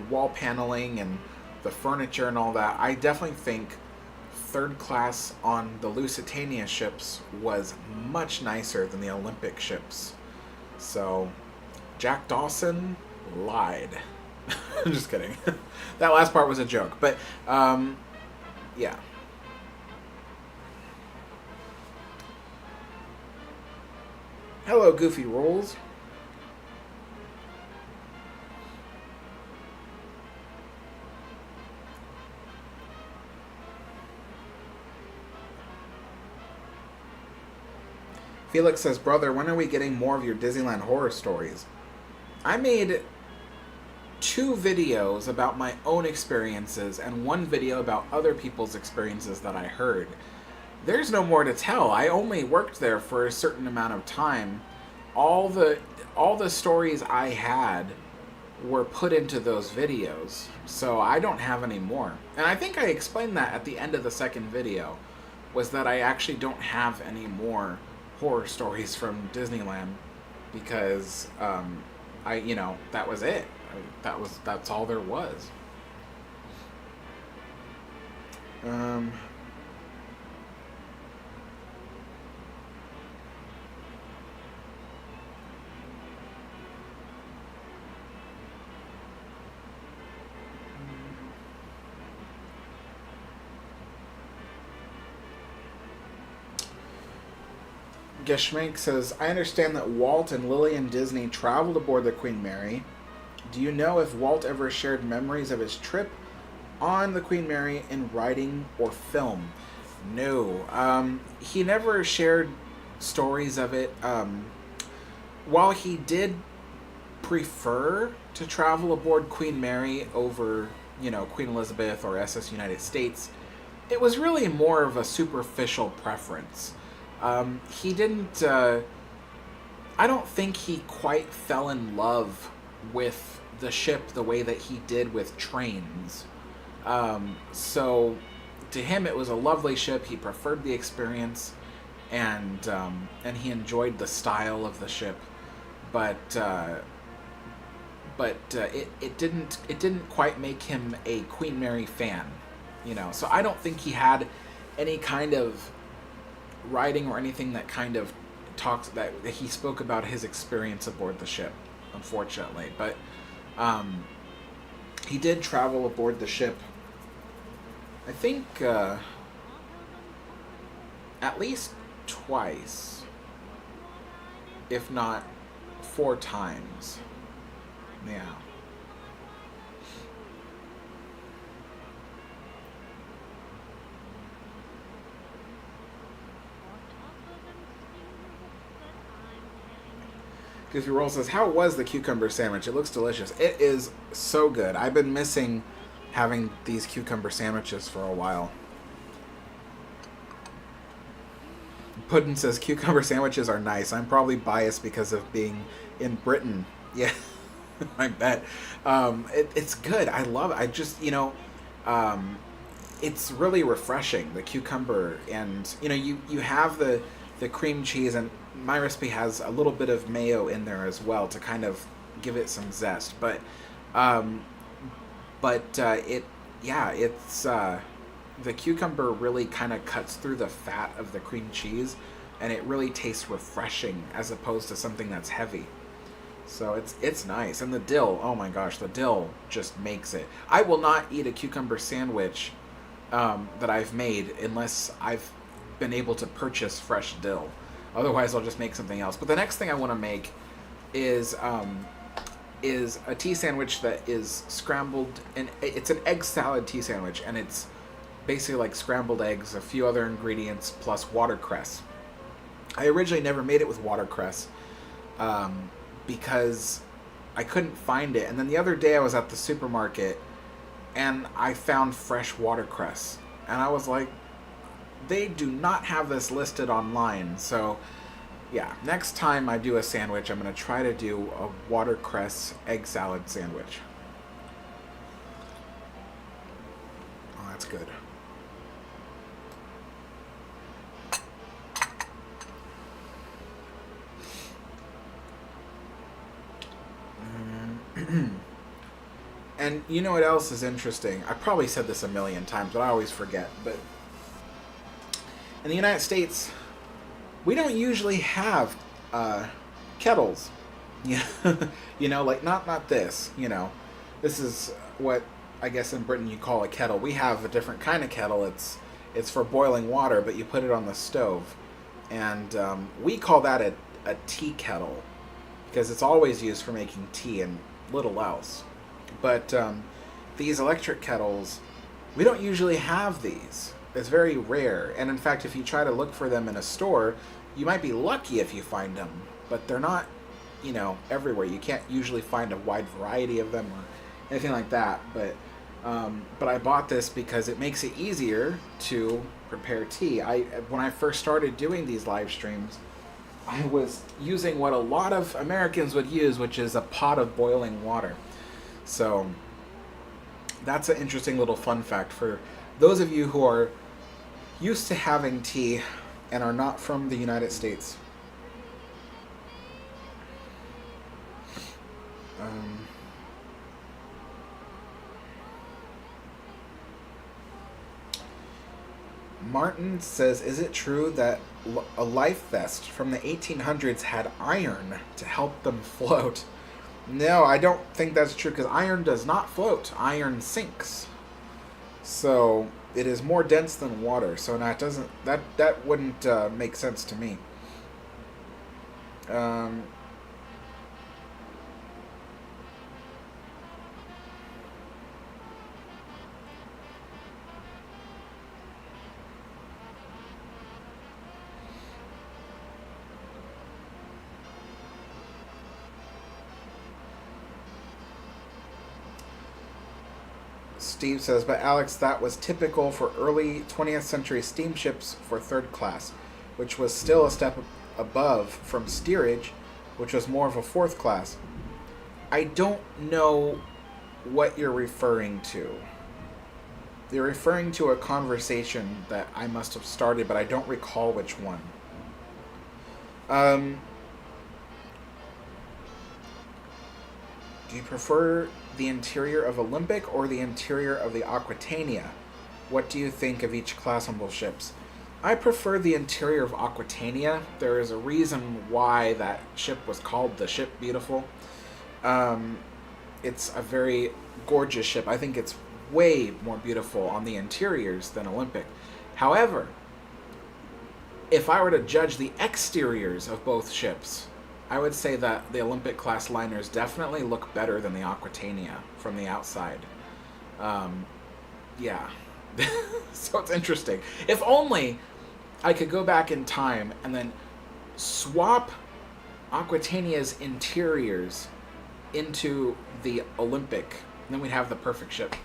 wall paneling and the furniture and all that, I definitely think third class on the Lusitania ships was much nicer than the Olympic ships. So Jack Dawson lied. I'm just kidding. That last part was a joke, but yeah. Hello, Goofy Rolls. Felix says, brother, when are we getting more of your Disneyland horror stories? I made 2 videos about my own experiences and 1 video about other people's experiences that I heard. There's no more to tell. I only worked there for a certain amount of time. All the stories I had were put into those videos, so I don't have any more. And I think I explained that at the end of the second video, was that I actually don't have any more horror stories from Disneyland because that was it. That's all there was. Geschmack says, I understand that Walt and Lillian Disney traveled aboard the Queen Mary. Do you know if Walt ever shared memories of his trip on the Queen Mary in writing or film? No. He never shared stories of it. While he did prefer to travel aboard Queen Mary over, Queen Elizabeth or SS United States, it was really more of a superficial preference. He didn't, I don't think he quite fell in love with the ship the way that he did with trains. So to him, it was a lovely ship. He preferred the experience, and he enjoyed the style of the ship, but it didn't quite make him a Queen Mary fan, you know. So I don't think he had any kind of writing or anything that kind of talks that he spoke about his experience aboard the ship, unfortunately. But he did travel aboard the ship, I think, at least twice, if not 4 times. Yeah. Goofy Roll says, how was the cucumber sandwich? It looks delicious. It is so good. I've been missing having these cucumber sandwiches for a while. Puddin says, cucumber sandwiches are nice. I'm probably biased because of being in Britain. Yeah, I bet. It's good. I love it. I just, it's really refreshing, the cucumber. And, you have the cream cheese, and my recipe has a little bit of mayo in there as well to kind of give it some zest. But the cucumber really kind of cuts through the fat of the cream cheese, and it really tastes refreshing as opposed to something that's heavy. So it's nice. And the dill, oh my gosh, the dill just makes it. I will not eat a cucumber sandwich that I've made unless I've been able to purchase fresh dill. Otherwise, I'll just make something else. But the next thing I want to make is a tea sandwich that is scrambled, and it's an egg salad tea sandwich, and it's basically like scrambled eggs, a few other ingredients, plus watercress. I originally never made it with watercress because I couldn't find it. And then the other day I was at the supermarket and I found fresh watercress. And I was like, they do not have this listed online. So yeah, next time I do a sandwich, I'm going to try to do a watercress egg salad sandwich. Oh, that's good. And you know what else is interesting? I probably said this a million times, but I always forget. But in the United States, we don't usually have kettles. Yeah, like not this. This is what I guess in Britain you call a kettle. We have a different kind of kettle. It's for boiling water, but you put it on the stove, and we call that a tea kettle because it's always used for making tea and little else. But these electric kettles, we don't usually have these. It's very rare. And in fact, if you try to look for them in a store, you might be lucky if you find them. But they're not, everywhere. You can't usually find a wide variety of them or anything like that. But I bought this because it makes it easier to prepare tea. When I first started doing these live streams, I was using what a lot of Americans would use, which is a pot of boiling water. So that's an interesting little fun fact for those of you who are used to having tea and are not from the United States. Martin says, is it true that a life vest from the 1800s had iron to help them float? No, I don't think that's true, because iron does not float. Iron sinks. So it is more dense than water. So now it doesn't. That wouldn't make sense to me. Steve says, but Alex, that was typical for early 20th century steamships for third class, which was still a step above from steerage, which was more of a fourth class. I don't know what you're referring to. You're referring to a conversation that I must have started, but I don't recall which one. Um, do you prefer the interior of Olympic or the interior of the Aquitania? What do you think of each class on both ships? I prefer the interior of Aquitania. There is a reason why that ship was called the Ship Beautiful. Um, it's a very gorgeous ship. I think it's way more beautiful on the interiors than Olympic. However, if I were to judge the exteriors of both ships, I would say that the Olympic class liners definitely look better than the Aquitania from the outside. Um, yeah. So it's interesting. If only I could go back in time and then swap Aquitania's interiors into the Olympic, then we'd have the perfect ship.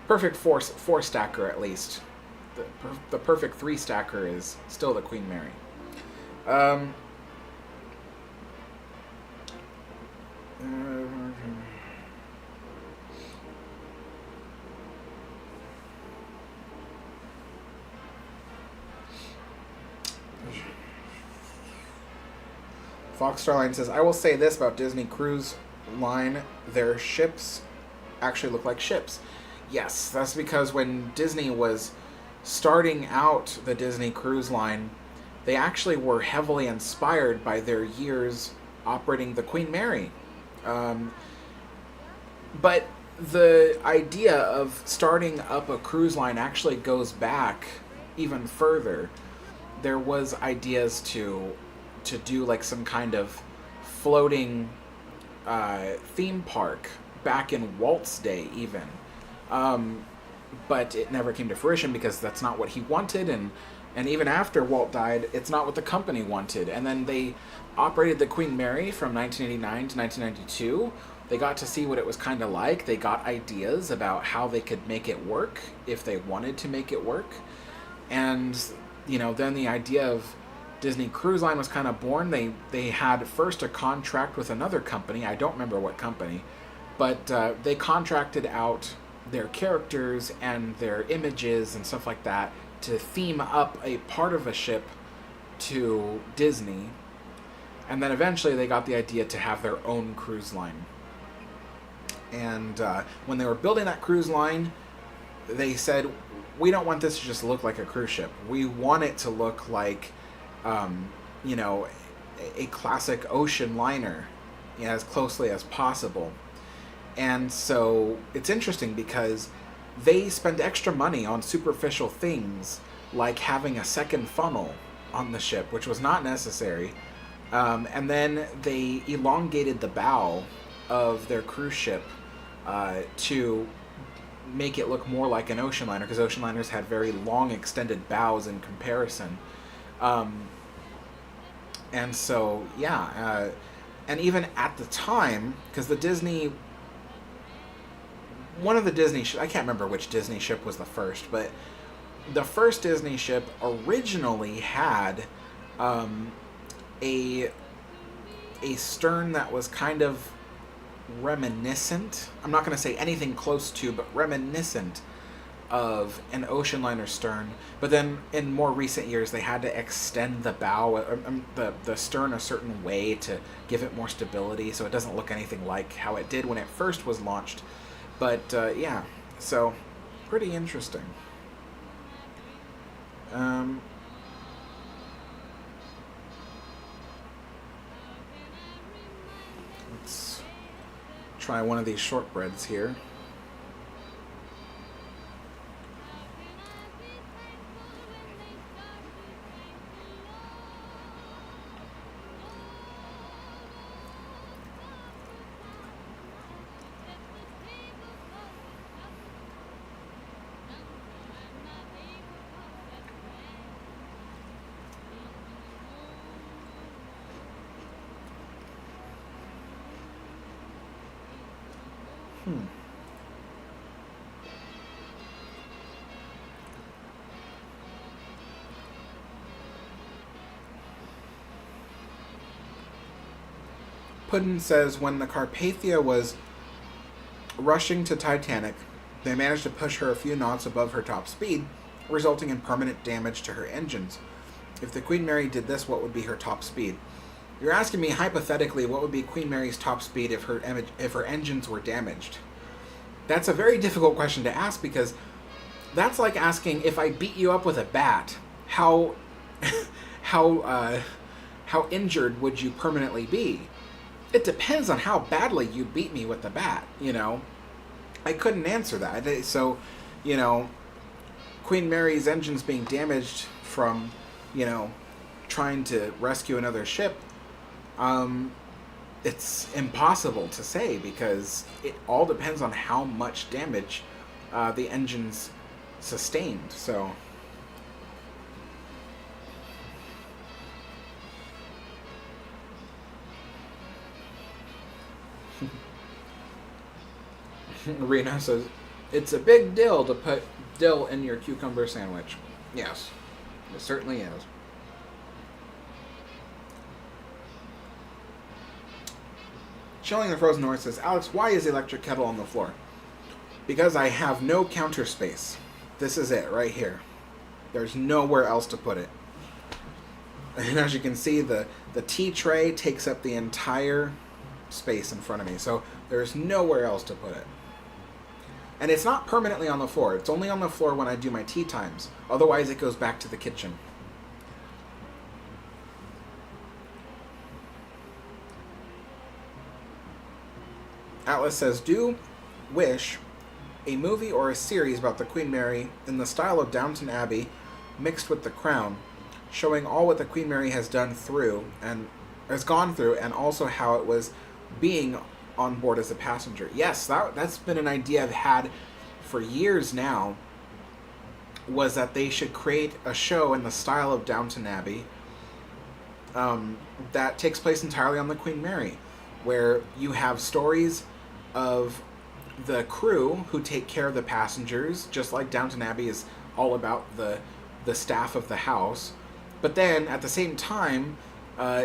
Perfect four stacker at least. The perfect three stacker is still the Queen Mary. Fox Starline says, I will say this about Disney Cruise Line, their ships actually look like ships. Yes, that's because when Disney was starting out the Disney Cruise Line, they actually were heavily inspired by their years operating the Queen Mary. But the idea of starting up a cruise line actually goes back even further. There was ideas to do like some kind of floating theme park back in Walt's day even. But it never came to fruition because that's not what he wanted, and even after Walt died, it's not what the company wanted. And then they operated the Queen Mary from 1989 to 1992. They got to see what it was kind of like. They got ideas about how they could make it work if they wanted to make it work. And, then the idea of Disney Cruise Line was kind of born. They had first a contract with another company. I don't remember what company. But they contracted out their characters and their images and stuff like that to theme up a part of a ship to Disney. And then eventually they got the idea to have their own cruise line. And when they were building that cruise line, they said, we don't want this to just look like a cruise ship. We want it to look like, a classic ocean liner, as closely as possible. And so it's interesting because they spend extra money on superficial things like having a second funnel on the ship, which was not necessary. And then they elongated the bow of their cruise ship to make it look more like an ocean liner, because ocean liners had very long extended bows in comparison. And so, and even at the time, because one of the Disney I can't remember which Disney ship was the first, but the first Disney ship originally had a stern that was kind of reminiscent. I'm not going to say anything close to, but reminiscent of an ocean liner stern. But then in more recent years, they had to extend the bow, the stern a certain way to give it more stability, so it doesn't look anything like how it did when it first was launched. But so pretty interesting. Let's try one of these shortbreads here. Puddin says, when the Carpathia was rushing to Titanic, They managed to push her a few knots above her top speed, resulting in permanent damage to her engines. If the Queen Mary did this, what would be her top speed? You're asking me, hypothetically, what would be Queen Mary's top speed if her engines were damaged? That's a very difficult question to ask, because that's like asking, if I beat you up with a bat, how how injured would you permanently be? It depends on how badly you beat me with the bat, I couldn't answer that. So, Queen Mary's engines being damaged from, trying to rescue another ship, it's impossible to say, because it all depends on how much damage the engines sustained. So Rena says, it's a big deal to put dill in your cucumber sandwich. Yes, it certainly is. Chilling the Frozen North says, Alex, why is the electric kettle on the floor? Because I have no counter space. This is it, right here. There's nowhere else to put it. And as you can see, the tea tray takes up the entire space in front of me. So there's nowhere else to put it. And it's not permanently on the floor. It's only on the floor when I do my tea times. Otherwise, it goes back to the kitchen. Atlas says, do wish a movie or a series about the Queen Mary in the style of Downton Abbey mixed with The Crown, showing all what the Queen Mary has gone through, and also how it was being on board as a passenger. Yes, that's been an idea I've had for years now, was that they should create a show in the style of Downton Abbey that takes place entirely on the Queen Mary, where you have stories of the crew who take care of the passengers, just like Downton Abbey is all about the staff of the house. But then, at the same time,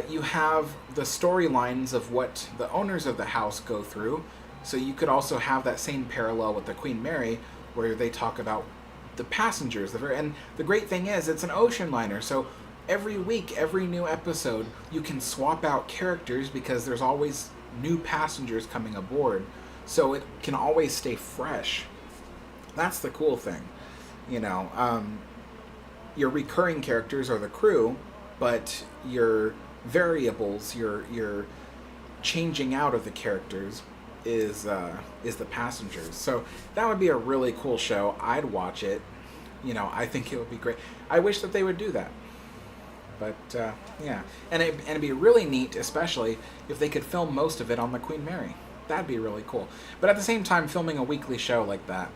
you have the storylines of what the owners of the house go through. So you could also have that same parallel with the Queen Mary, where they talk about the passengers. And the great thing is, it's an ocean liner, so every week, every new episode, you can swap out characters, because there's always new passengers coming aboard. So it can always stay fresh. That's the cool thing. Your recurring characters are the crew, but your variables, your changing out of the characters is the passengers. So that would be a really cool show. I'd watch it. I think it would be great. I wish that they would do that. But yeah, and it'd be really neat, especially if they could film most of it on the Queen Mary. That'd be really cool. But at the same time, filming a weekly show like that,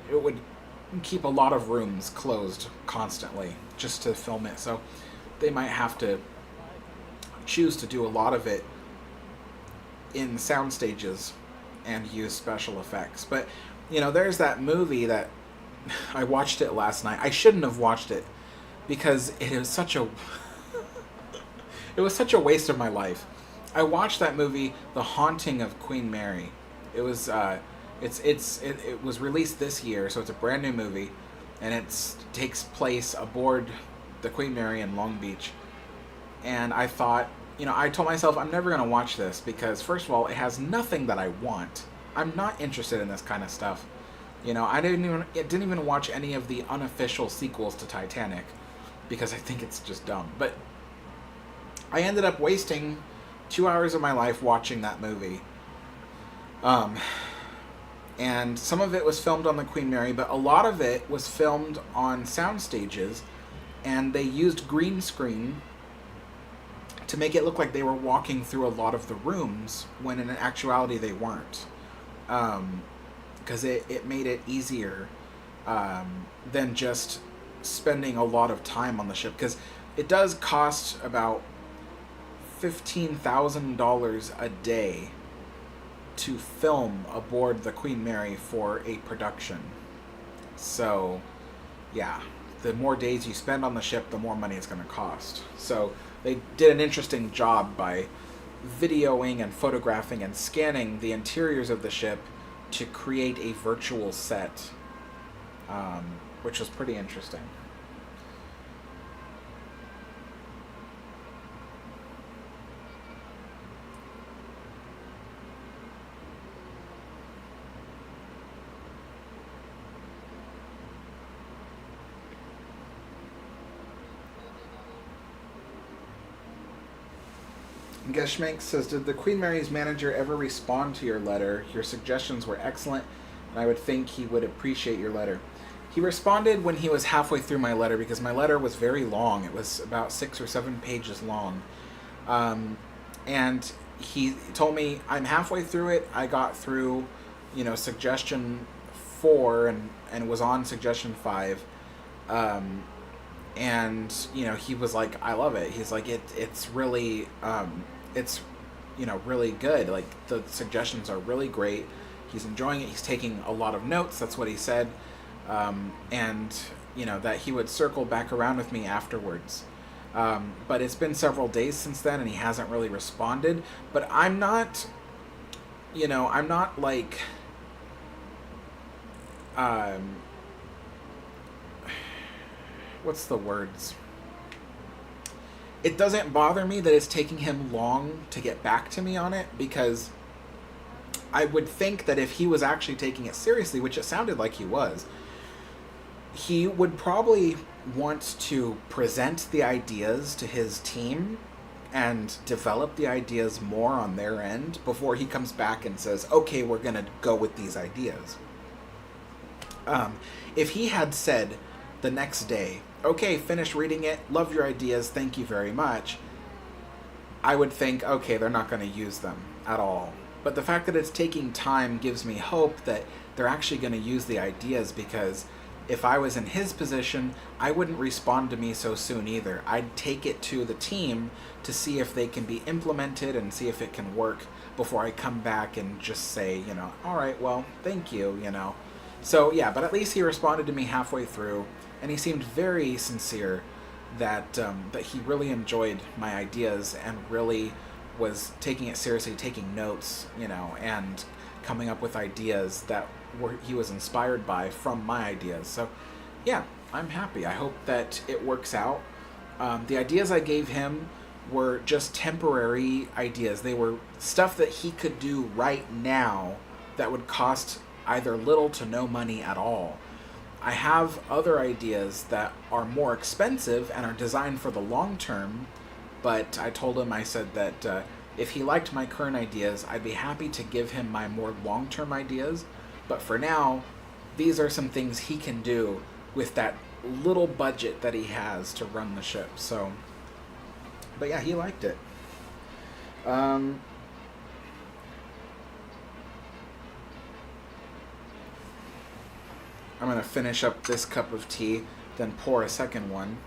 it would keep a lot of rooms closed constantly just to film it. So they might have to choose to do a lot of it in sound stages and use special effects. But there's that movie that I watched it last night. I shouldn't have watched it, because it was such a waste of my life. I watched that movie, The Haunting of Queen Mary. It was it was released this year, so it's a brand new movie, and it takes place aboard the Queen Mary in Long Beach. And I thought, I told myself I'm never going to watch this, because first of all, it has nothing that I want. I'm not interested in this kind of stuff. I didn't even watch any of the unofficial sequels to Titanic, because I think it's just dumb. But I ended up wasting 2 hours of my life watching that movie. And some of it was filmed on the Queen Mary, but a lot of it was filmed on sound stages, and they used green screen to make it look like they were walking through a lot of the rooms, when in actuality they weren't. Because it made it easier than just spending a lot of time on the ship, because it does cost about $15,000 a day to film aboard the Queen Mary for a production. So, yeah, the more days you spend on the ship, the more money it's going to cost. So they did an interesting job by videoing and photographing and scanning the interiors of the ship to create a virtual set, which was pretty interesting. Geschmank says, did the Queen Mary's manager ever respond to your letter? Your suggestions were excellent, and I would think he would appreciate your letter. He responded when he was halfway through my letter, because my letter was very long. It was about 6 or 7 pages long. And he told me, I'm halfway through it. I got through, suggestion 4 and was on suggestion 5. And he was like, I love it. He's like, it's really really good. Like, the suggestions are really great. He's enjoying it. He's taking a lot of notes. That's what he said. And that he would circle back around with me afterwards. But it's been several days since then, and he hasn't really responded. But I'm not like, what's the words? It doesn't bother me that it's taking him long to get back to me on it, because I would think that if he was actually taking it seriously, which it sounded like he was, he would probably want to present the ideas to his team and develop the ideas more on their end before he comes back and says, okay, we're going to go with these ideas. If he had said the next day, okay, finish reading it, love your ideas, thank you very much, I would think, okay, they're not going to use them at all. But the fact that it's taking time gives me hope that they're actually going to use the ideas, because if I was in his position, I wouldn't respond to me so soon either. I'd take it to the team to see if they can be implemented and see if it can work before I come back and just say, all right, well, thank you, So, yeah, but at least he responded to me halfway through, and he seemed very sincere that he really enjoyed my ideas and really was taking it seriously, taking notes, and coming up with ideas that he was inspired by from my ideas. So, yeah, I'm happy. I hope that it works out. The ideas I gave him were just temporary ideas. They were stuff that he could do right now that would cost either little to no money at all. I have other ideas that are more expensive and are designed for the long term, but I told him, I said that if he liked my current ideas, I'd be happy to give him my more long-term ideas. But for now, these are some things he can do with that little budget that he has to run the ship. So, but yeah, he liked it. I'm going to finish up this cup of tea, then pour a second one.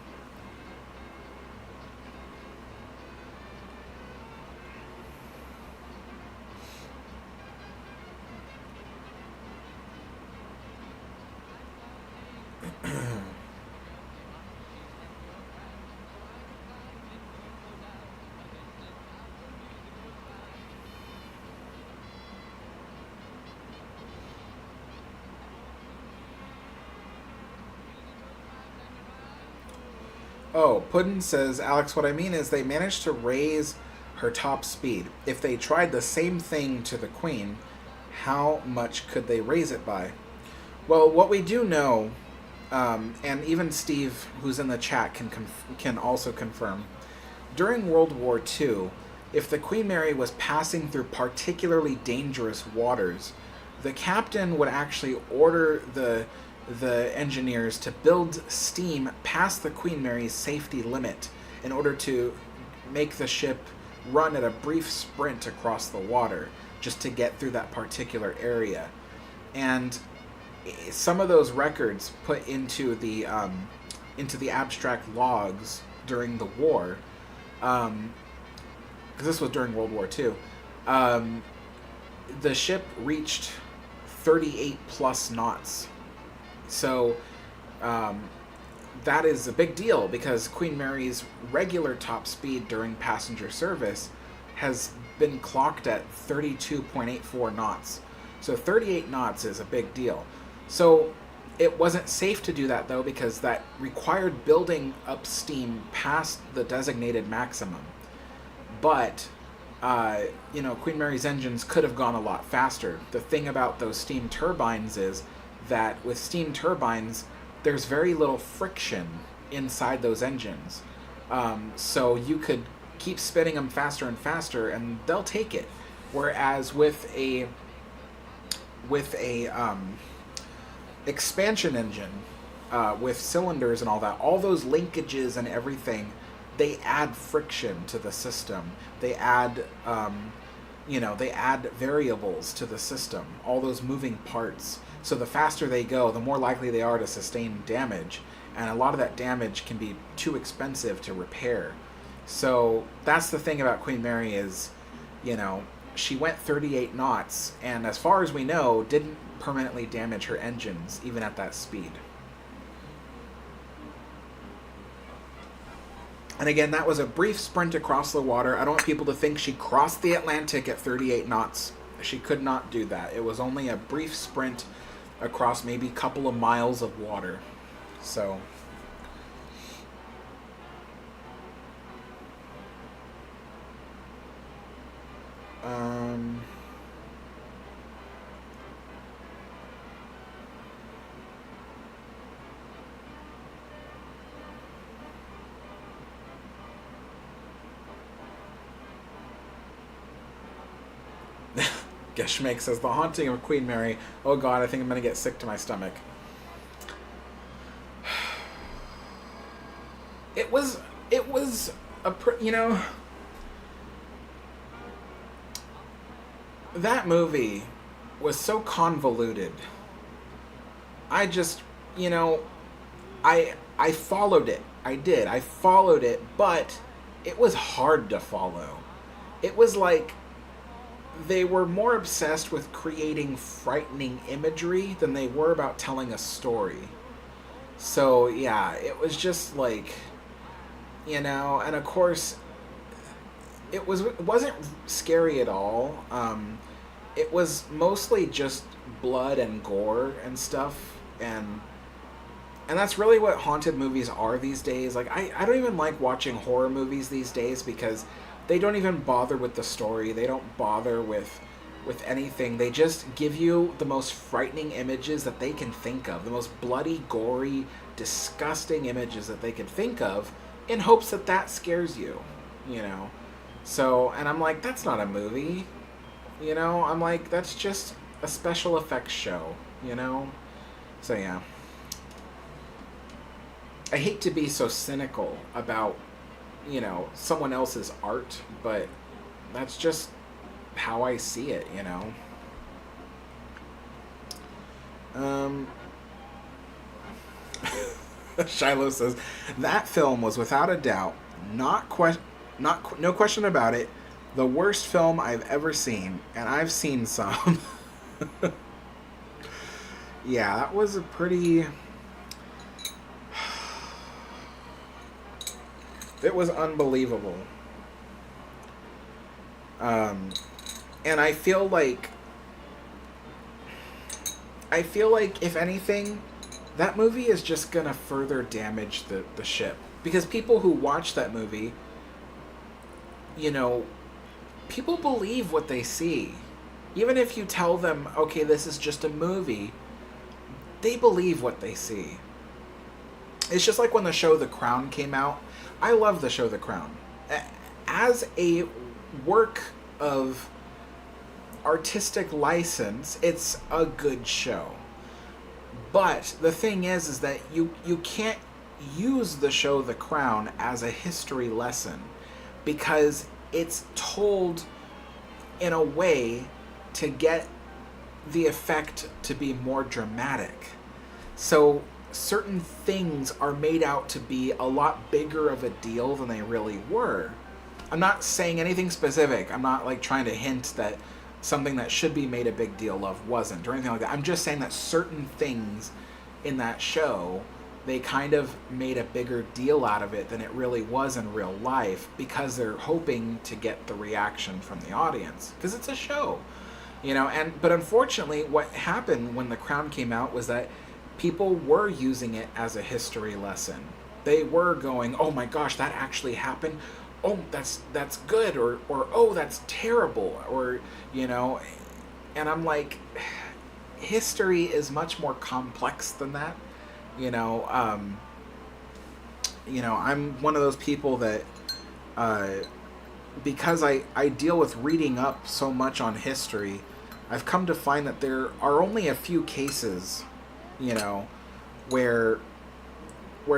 Oh, Puddin says, Alex, what I mean is they managed to raise her top speed. If they tried the same thing to the Queen, how much could they raise it by? Well, what we do know, and even Steve, who's in the chat, can also confirm, during World War II, if the Queen Mary was passing through particularly dangerous waters, the captain would actually order the engineers to build steam past the Queen Mary's safety limit in order to make the ship run at a brief sprint across the water just to get through that particular area. And some of those records put into the abstract logs during the war, because this was during World War II, the ship reached 38 plus knots. So that is a big deal, because Queen Mary's regular top speed during passenger service has been clocked at 32.84 knots. So 38 knots is a big deal. So it wasn't safe to do that, though, because that required building up steam past the designated maximum. But, Queen Mary's engines could have gone a lot faster. The thing about those steam turbines is that with steam turbines, there's very little friction inside those engines. So you could keep spinning them faster and faster, and they'll take it. Whereas with a expansion engine, with cylinders and all those linkages and everything, they add friction to the system. They add, they add variables to the system, all those moving parts. So the faster they go, the more likely they are to sustain damage. And a lot of that damage can be too expensive to repair. So that's the thing about Queen Mary is, she went 38 knots, and as far as we know, didn't permanently damage her engines, even at that speed. And again, that was a brief sprint across the water. I don't want people to think she crossed the Atlantic at 38 knots. She could not do that. It was only a brief sprint across maybe a couple of miles of water. So... Geschmack says, The Haunting of Queen Mary. Oh god, I think I'm going to get sick to my stomach. It was that movie was so convoluted. I just, I followed it. I did. I followed it, but it was hard to follow. It was like they were more obsessed with creating frightening imagery than they were about telling a story. So, yeah, it was just like, and of course, it wasn't scary at all. It was mostly just blood and gore and stuff, and that's really what haunted movies are these days. Like, I don't even like watching horror movies these days because they don't even bother with the story. They don't bother with anything. They just give you the most frightening images that they can think of, the most bloody, gory, disgusting images that they can think of, in hopes that scares you, So, and I'm like, that's not a movie, I'm like, that's just a special effects show, So, yeah. I hate to be so cynical about, someone else's art, but that's just how I see it, Shiloh says, that film was without a doubt, no question about it, the worst film I've ever seen, and I've seen some. Yeah, that was a pretty... It was unbelievable. And I feel like, if anything, that movie is just gonna further damage the ship. Because people who watch that movie, people believe what they see. Even if you tell them, okay, this is just a movie, they believe what they see. It's just like when the show The Crown came out. I love the show The Crown. As a work of artistic license, it's a good show. But the thing is that you can't use the show The Crown as a history lesson because it's told in a way to get the effect to be more dramatic. So certain things are made out to be a lot bigger of a deal than they really were. I'm not saying anything specific. I'm not like trying to hint that something that should be made a big deal of wasn't or anything like that. I'm just saying that certain things in that show, they kind of made a bigger deal out of it than it really was in real life because they're hoping to get the reaction from the audience because it's a show. But unfortunately, what happened when the Crown came out was that people were using it as a history lesson. They were going, "Oh my gosh, that actually happened. Oh, that's good," or "Oh, that's terrible," or you know, and I'm like, history is much more complex than that. You know, um, I'm one of those people that, uh, because I deal with reading up so much on history, I've come to find that there are only a few cases, you know, where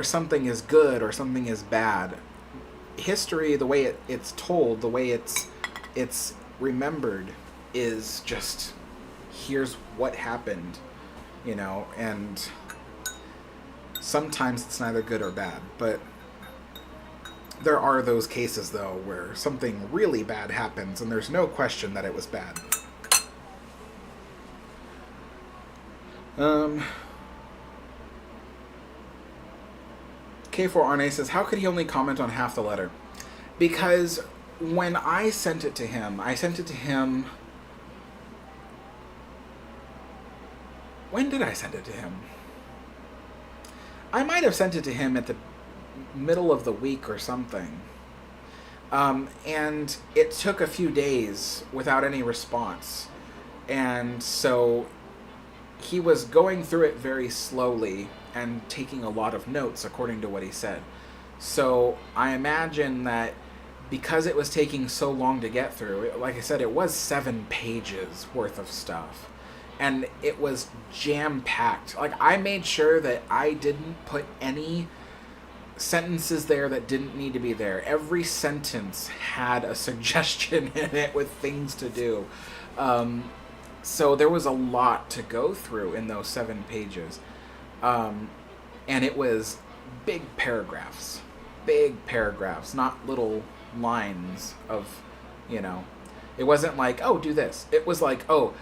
something is good or something is bad. History, the way it's told, the way it's remembered, is just, here's what happened, and sometimes it's neither good or bad. But there are those cases, though, where something really bad happens and there's no question that it was bad. K4RNA says, how could he only comment on half the letter? Because when I sent it to him, when did I send it to him? I might have sent it to him at the middle of the week or something. And it took a few days without any response. And so he was going through it very slowly and taking a lot of notes, according to what he said. So I imagine that because it was taking so long to get through, like I said, it was 7 pages worth of stuff. And it was jam-packed. Like, I made sure that I didn't put any sentences there that didn't need to be there. Every sentence had a suggestion in it with things to do. So there was a lot to go through in those 7 pages. And it was big paragraphs, not little lines of, it wasn't like, oh, do this. It was like, oh,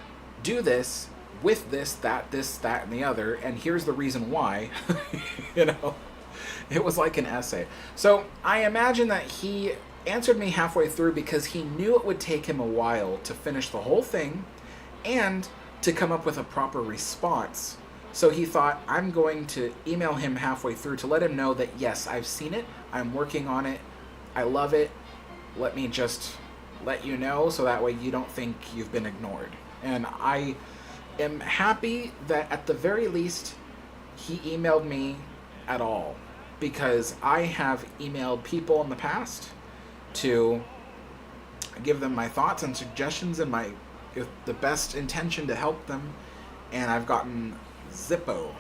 do this with this, that, and the other, and here's the reason why. It was like an essay. So I imagine that he answered me halfway through because he knew it would take him a while to finish the whole thing and to come up with a proper response. So he thought, I'm going to email him halfway through to let him know that, yes, I've seen it, I'm working on it, I love it, let me just let you know so that way you don't think you've been ignored. And I am happy that at the very least he emailed me at all, because I have emailed people in the past to give them my thoughts and suggestions and with the best intention to help them, and I've gotten Zippo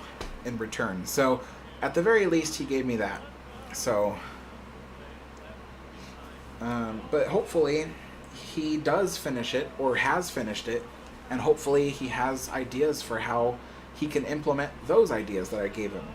in return. So at the very least he gave me that. So but hopefully he does finish it, or has finished it, and hopefully he has ideas for how he can implement those ideas that I gave him.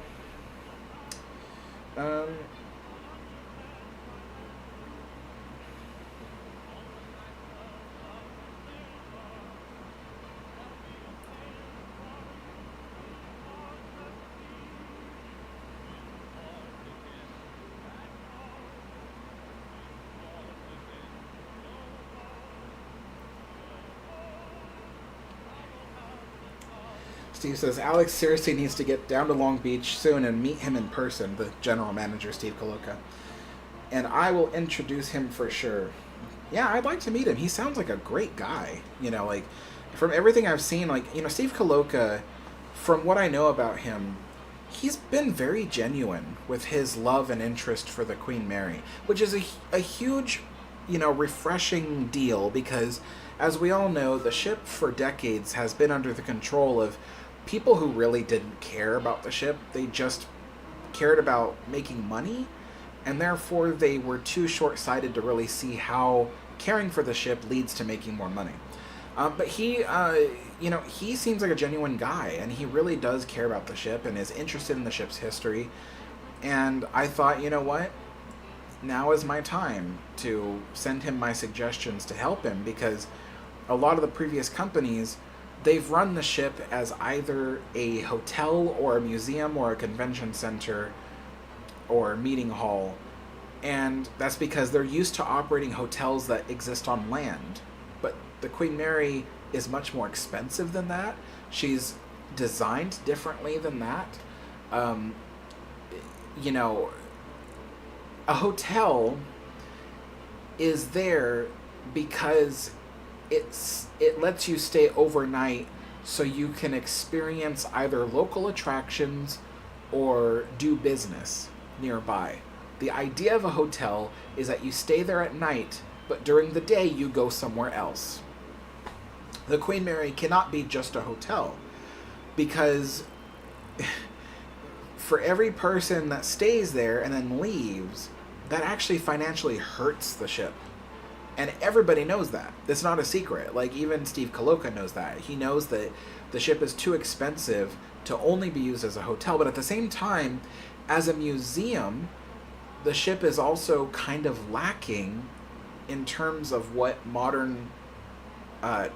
Steve says, Alex seriously needs to get down to Long Beach soon and meet him in person, the general manager, Steve Kaloka. And I will introduce him for sure. Yeah, I'd like to meet him. He sounds like a great guy. Like, from everything I've seen, like, Steve Kaloka, from what I know about him, he's been very genuine with his love and interest for the Queen Mary, which is a huge, refreshing deal, because, as we all know, the ship for decades has been under the control of people who really didn't care about the ship. They just cared about making money, and therefore they were too short-sighted to really see how caring for the ship leads to making more money. But he seems like a genuine guy, and he really does care about the ship and is interested in the ship's history. And I thought, you know what? Now is my time to send him my suggestions to help him, because a lot of the previous companies, they've run the ship as either a hotel or a museum or a convention center or meeting hall. And that's because they're used to operating hotels that exist on land. But the Queen Mary is much more expensive than that. She's designed differently than that. Um, you know, a hotel is there because it lets you stay overnight so you can experience either local attractions or do business nearby. The idea of a hotel is that you stay there at night, but during the day you go somewhere else. The Queen Mary cannot be just a hotel, because for every person that stays there and then leaves, that actually financially hurts the ship. And everybody knows that. It's not a secret. Like, even Steve Kaloka knows that. He knows that the ship is too expensive to only be used as a hotel. But at the same time, as a museum, the ship is also kind of lacking in terms of what modern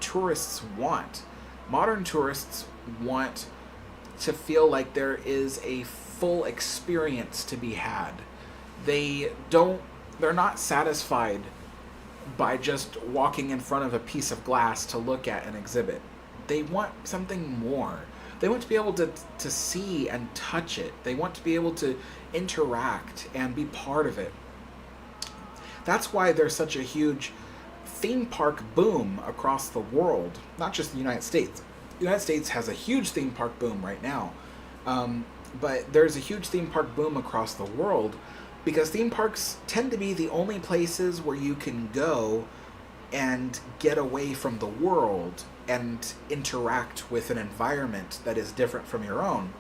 tourists want. Modern tourists want to feel like there is a full experience to be had. They're not satisfied by just walking in front of a piece of glass to look at an exhibit. They want something more. They want to be able to see and touch it. They want to be able to interact and be part of it. That's why there's such a huge theme park boom across the world, not just the United States. The United States has a huge theme park boom right now. But there's a huge theme park boom across the world because theme parks tend to be the only places where you can go and get away from the world and interact with an environment that is different from your own.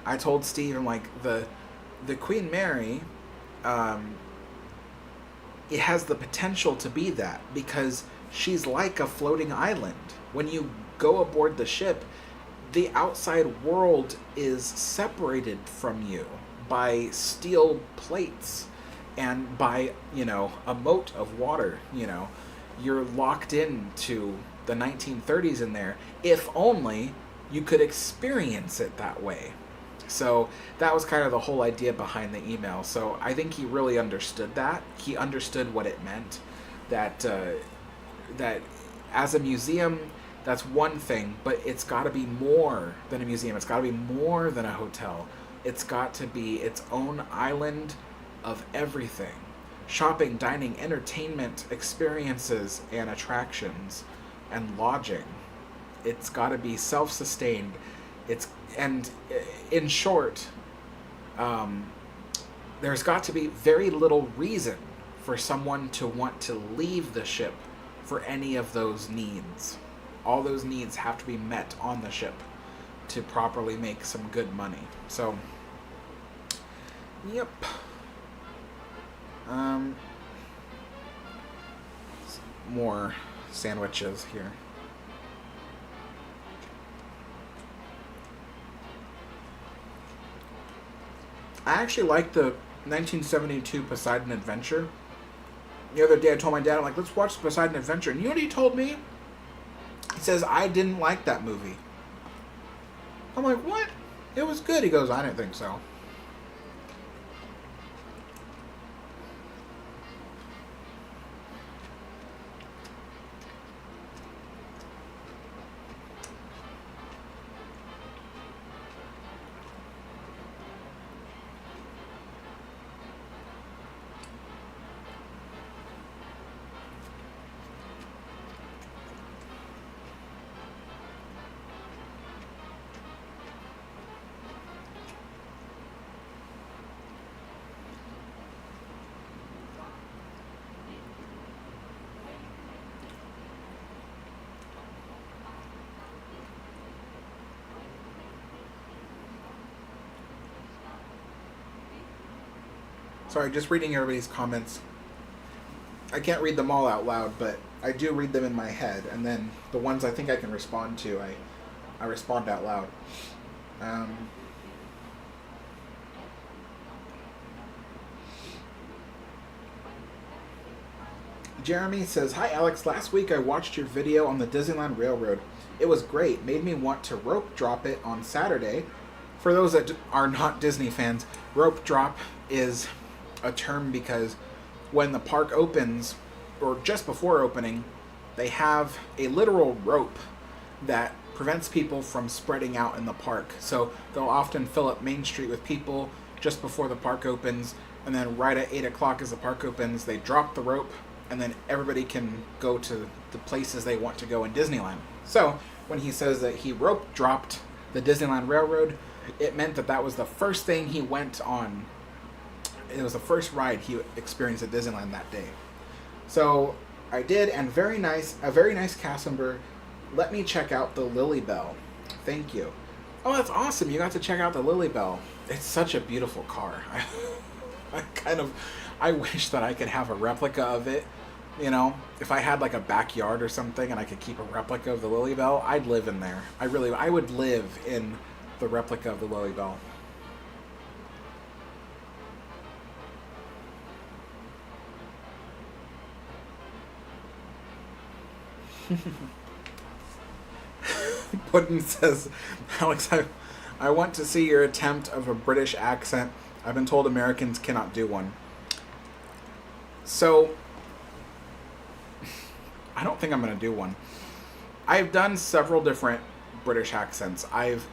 I told Steve, I'm like, the Queen Mary, it has the potential to be that because she's like a floating island. When you go aboard the ship, the outside world is separated from you by steel plates and by, a moat of water. You're locked into the 1930s in there. If only you could experience it that way. So that was kind of the whole idea behind the email. So I think he really understood that. He understood what it meant. That as a museum, that's one thing, but it's got to be more than a museum. It's got to be more than a hotel. It's got to be its own island of everything. Shopping, dining, entertainment, experiences, and attractions, and lodging. It's got to be self-sustained. And in short, there's got to be very little reason for someone to want to leave the ship for any of those needs. All those needs have to be met on the ship to properly make some good money. So, yep. More sandwiches here. I actually like the 1972 Poseidon Adventure. The other day I told my dad, I'm like, let's watch Poseidon Adventure. And you know what he told me? He says, I didn't like that movie. I'm like, what? It was good. He goes, I didn't think so. Sorry, just reading everybody's comments. I can't read them all out loud, but I do read them in my head, and then the ones I think I can respond to, I respond out loud. Jeremy says, hi Alex, last week I watched your video on the Disneyland Railroad. It was great, made me want to rope drop it on Saturday. For those that are not Disney fans, rope drop is a term because when the park opens, or just before opening, they have a literal rope that prevents people from spreading out in the park. So they'll often fill up Main Street with people just before the park opens, and then right at 8 o'clock as the park opens, they drop the rope, and then everybody can go to the places they want to go in Disneyland. So when he says that he rope dropped the Disneyland Railroad, it meant that that was the first thing he went on. It was the first ride he experienced at Disneyland that day. So I did, and a very nice cast member let me check out the Lily Bell. Thank you. Oh, that's awesome. You got to check out the Lily Bell. It's such a beautiful car. I wish that I could have a replica of it. You know, if I had like a backyard or something and I could keep a replica of the Lily Bell, I'd live in there. I would live in the replica of the Lily Bell. Puddin says, Alex, I want to see your attempt of a British accent. I've been told Americans cannot do one. So, I don't think I'm going to do one. I've done several different British accents. I've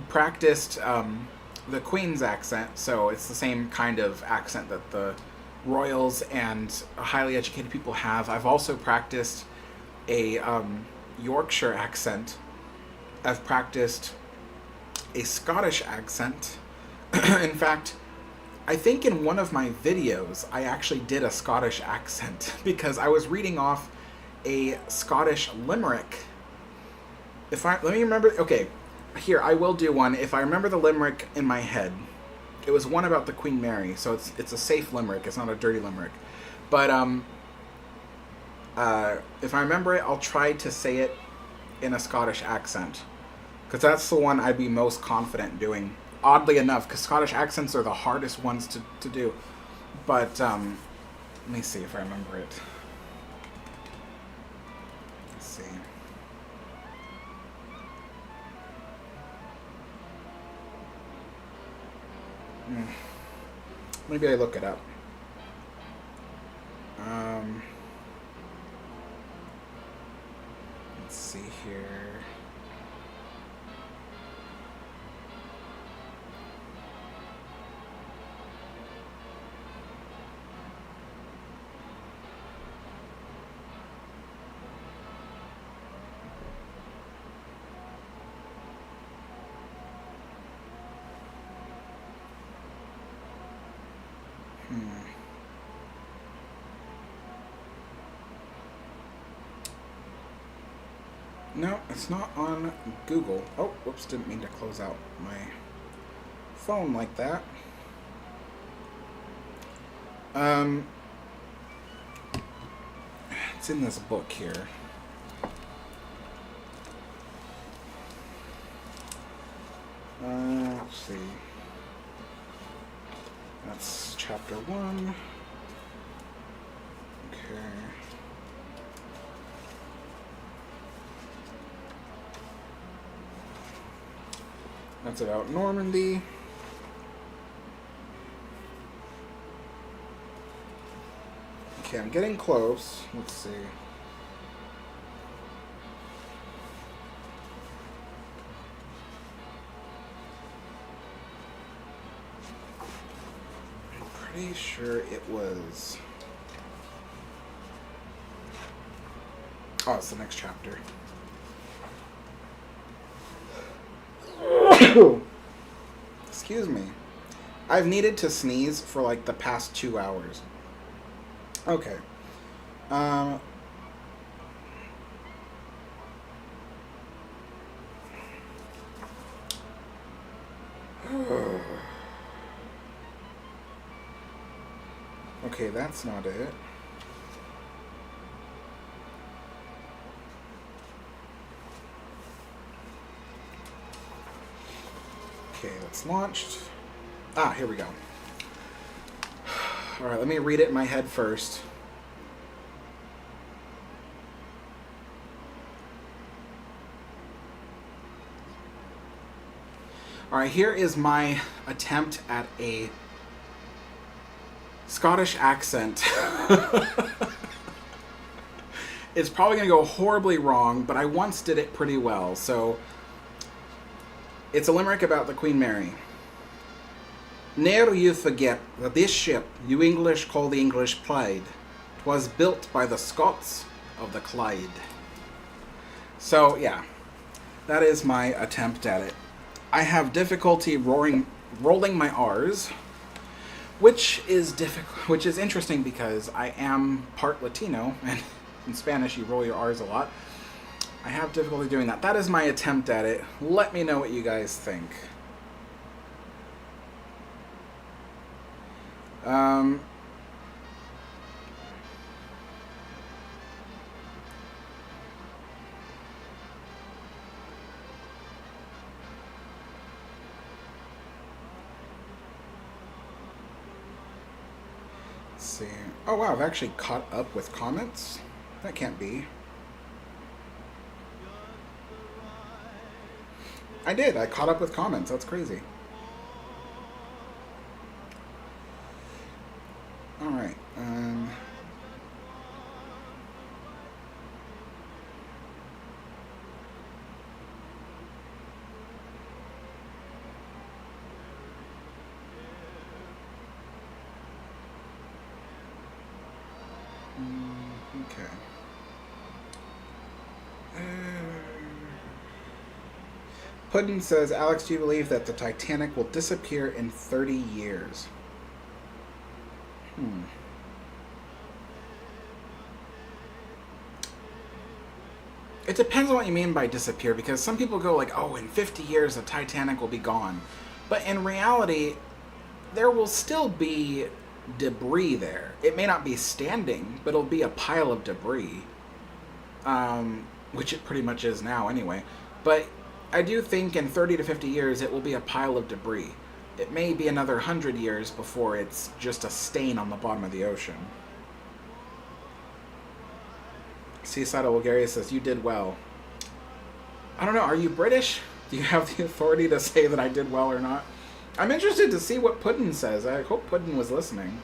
practiced the Queen's accent, so it's the same kind of accent that the royals and highly educated people have. I've also practiced a Yorkshire accent. I've practiced a Scottish accent. In fact, I think in one of my videos I actually did a Scottish accent because I was reading off a Scottish limerick. Let me remember. Okay, here I will do one. If I remember the limerick in my head, it was one about the Queen Mary, so it's a safe limerick. It's not a dirty limerick. But if I remember it, I'll try to say it in a Scottish accent, because that's the one I'd be most confident doing. Oddly enough, because Scottish accents are the hardest ones to do. But let me see if I remember it. Let's see. Maybe I look it up. Let's see here. No, it's not on Google. Oh, whoops, didn't mean to close out my phone like that. It's in this book here. Let's see. That's chapter 1. Okay. That's about Normandy. Okay, I'm getting close. Let's see. I'm pretty sure it was... Oh, it's the next chapter. Excuse me. I've needed to sneeze for like the past 2 hours. Okay. Okay, that's not it. Okay, it's launched. Ah, here we go. All right, let me read it in my head first. All right, here is my attempt at a Scottish accent. It's probably going to go horribly wrong, but I once did it pretty well. So it's a limerick about the Queen Mary. Ne'er you forget that this ship you English call the English Pride, 'twas built by the Scots of the Clyde. So yeah, that is my attempt at it. I have difficulty rolling my R's, which is interesting because I am part Latino, and in Spanish you roll your R's a lot. I have difficulty doing that. That is my attempt at it. Let me know what you guys think. Let's see. Oh wow, I've actually caught up with comments. That can't be. I did. I caught up with comments. That's crazy. All right. Okay. Puddin says, Alex, do you believe that the Titanic will disappear in 30 years? It depends on what you mean by disappear, because some people go like, oh, in 50 years the Titanic will be gone. But in reality, there will still be debris there. It may not be standing, but it'll be a pile of debris. Which it pretty much is now anyway. But I do think in 30 to 50 years it will be a pile of debris. It may be another 100 years before it's just a stain on the bottom of the ocean. Seaside of Bulgaria says, you did well. I don't know, are you British? Do you have the authority to say that I did well or not? I'm interested to see what Puddin says. I hope Puddin was listening.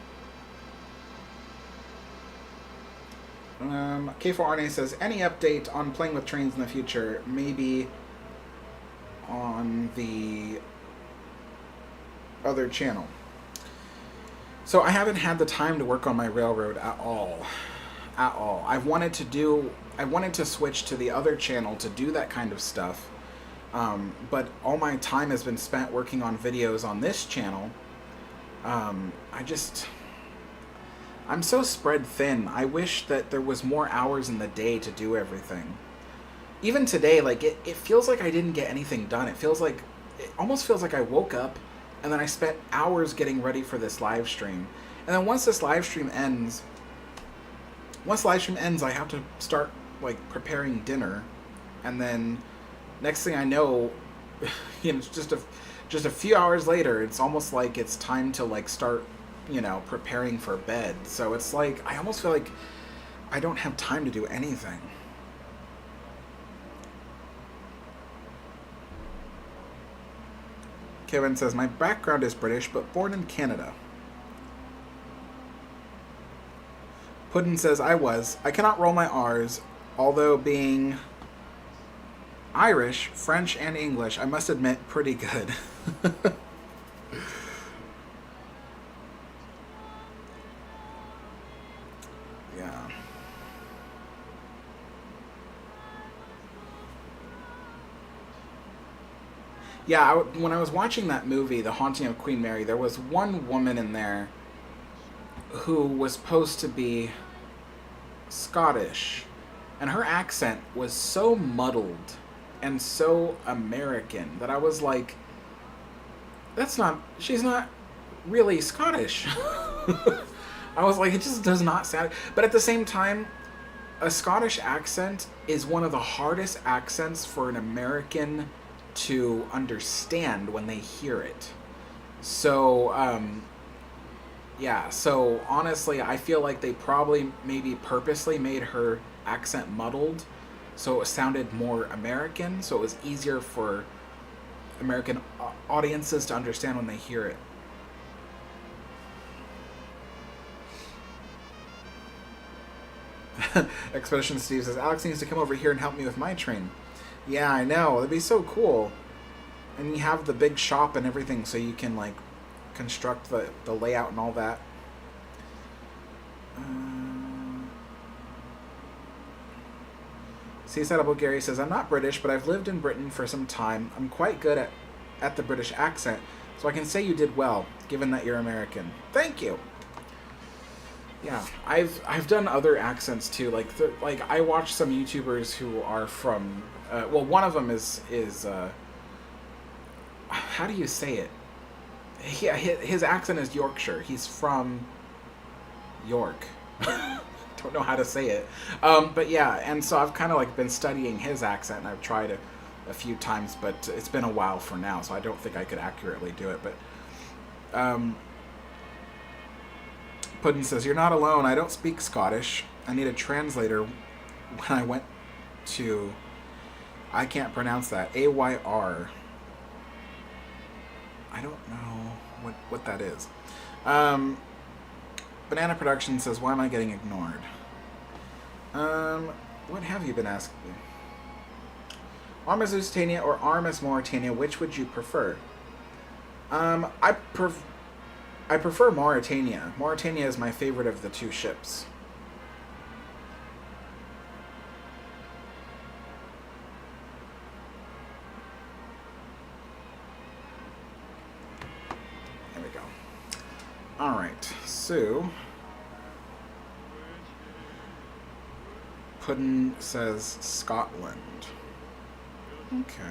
K4RNA says, any update on playing with trains in the future? Maybe on the other channel. So I haven't had the time to work on my railroad at all. I wanted to switch to the other channel to do that kind of stuff. But all my time has been spent working on videos on this channel. I'm so spread thin. I wish that there was more hours in the day to do everything. Even today, like, it feels like I didn't get anything done. It almost feels like I woke up and then I spent hours getting ready for this live stream. And then once this live stream ends, I have to start, like, preparing dinner. And then next thing I know, it's just a few hours later, it's almost like it's time to, like, start, preparing for bed. So it's like, I almost feel like I don't have time to do anything. Kevin says, my background is British, but born in Canada. Puddin says, I cannot roll my R's, although being Irish, French, and English, I must admit, pretty good. Yeah. Yeah, when I was watching that movie, The Haunting of Queen Mary, there was one woman in there who was supposed to be Scottish, and her accent was so muddled and so American that I was like, she's not really Scottish. I was like, it just does not sound, but at the same time, a Scottish accent is one of the hardest accents for an American to understand when they hear it. So, yeah, so honestly, I feel like they probably maybe purposely made her accent muddled so it sounded more American, so it was easier for American audiences to understand when they hear it. Expedition Steve says, Alex needs to come over here and help me with my train. Yeah, I know. It'd be so cool. And you have the big shop and everything, so you can, like, construct the layout and all that. Seaside Bulgaria says, I'm not British, but I've lived in Britain for some time. I'm quite good at the British accent, so I can say you did well, given that you're American. Thank you. Yeah, I've done other accents too. Like I watch some YouTubers who are from. Well, one of them is how do you say it? Yeah, his accent is Yorkshire. He's from York. Don't know how to say it. But yeah, and so I've kind of like been studying his accent, and I've tried a few times, but it's been a while for now, so I don't think I could accurately do it. But Puddin says, you're not alone. I don't speak Scottish. I need a translator when I went to... I can't pronounce that. AYR. I don't know what that is. Banana Production says, why am I getting ignored? What have you been asking me? Armas Lusitania or Armas Mauritania, which would you prefer? I prefer Mauritania. Mauritania is my favorite of the two ships. There we go. Alright, so... Puddin says Scotland. Okay.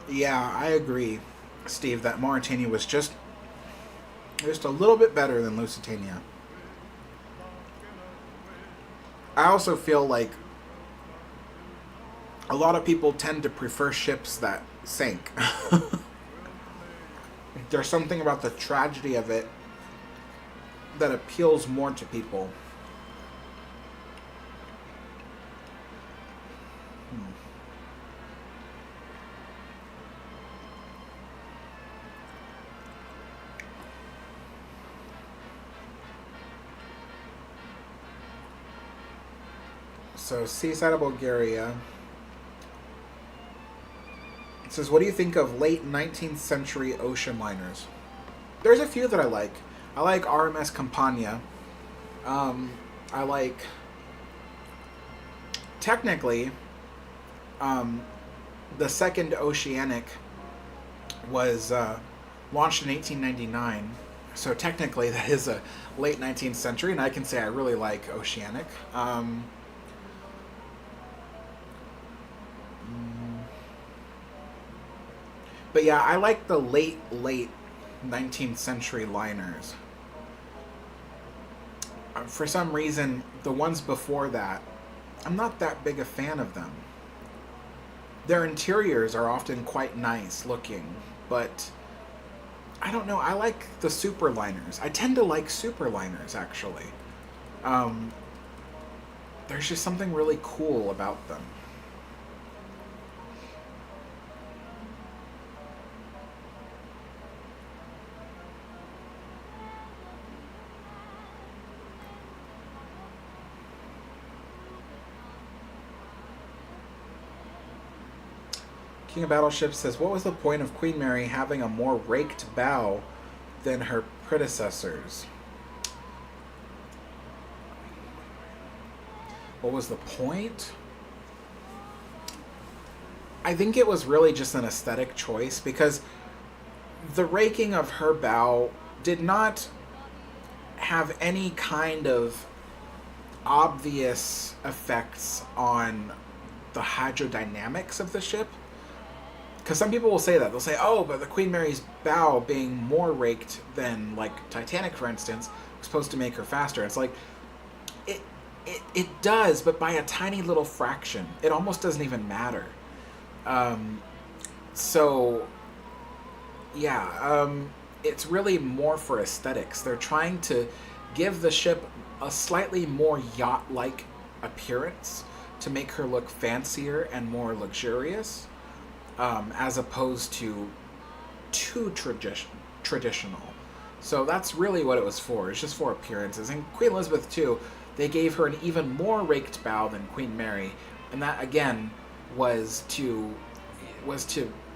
Yeah, I agree, Steve, that Mauritania was just a little bit better than Lusitania. I also feel like a lot of people tend to prefer ships that sink. There's something about the tragedy of it that appeals more to people. So, Seaside of Bulgaria. It says, what do you think of late 19th century ocean liners? There's a few that I like. I like RMS Campania. I like... Technically, the second Oceanic was launched in 1899. So technically that is a late 19th century, and I can say I really like Oceanic. But yeah, I like the late 19th century liners. For some reason, the ones before that, I'm not that big a fan of them. Their interiors are often quite nice looking, but I don't know, I like the super liners. I tend to like super liners, actually. There's just something really cool about them. King of Battleships says, what was the point of Queen Mary having a more raked bow than her predecessors? What was the point? I think it was really just an aesthetic choice, because the raking of her bow did not have any kind of obvious effects on the hydrodynamics of the ship. Because some people will say that. They'll say, oh, but the Queen Mary's bow being more raked than, like, Titanic, for instance, was supposed to make her faster. It's like, It does, but by a tiny little fraction. It almost doesn't even matter. So, yeah, it's really more for aesthetics. They're trying to give the ship a slightly more yacht-like appearance to make her look fancier and more luxurious, as opposed to too traditional. So that's really what it was for. It's just for appearances. And Queen Elizabeth too, they gave her an even more raked bow than Queen Mary, and that again was to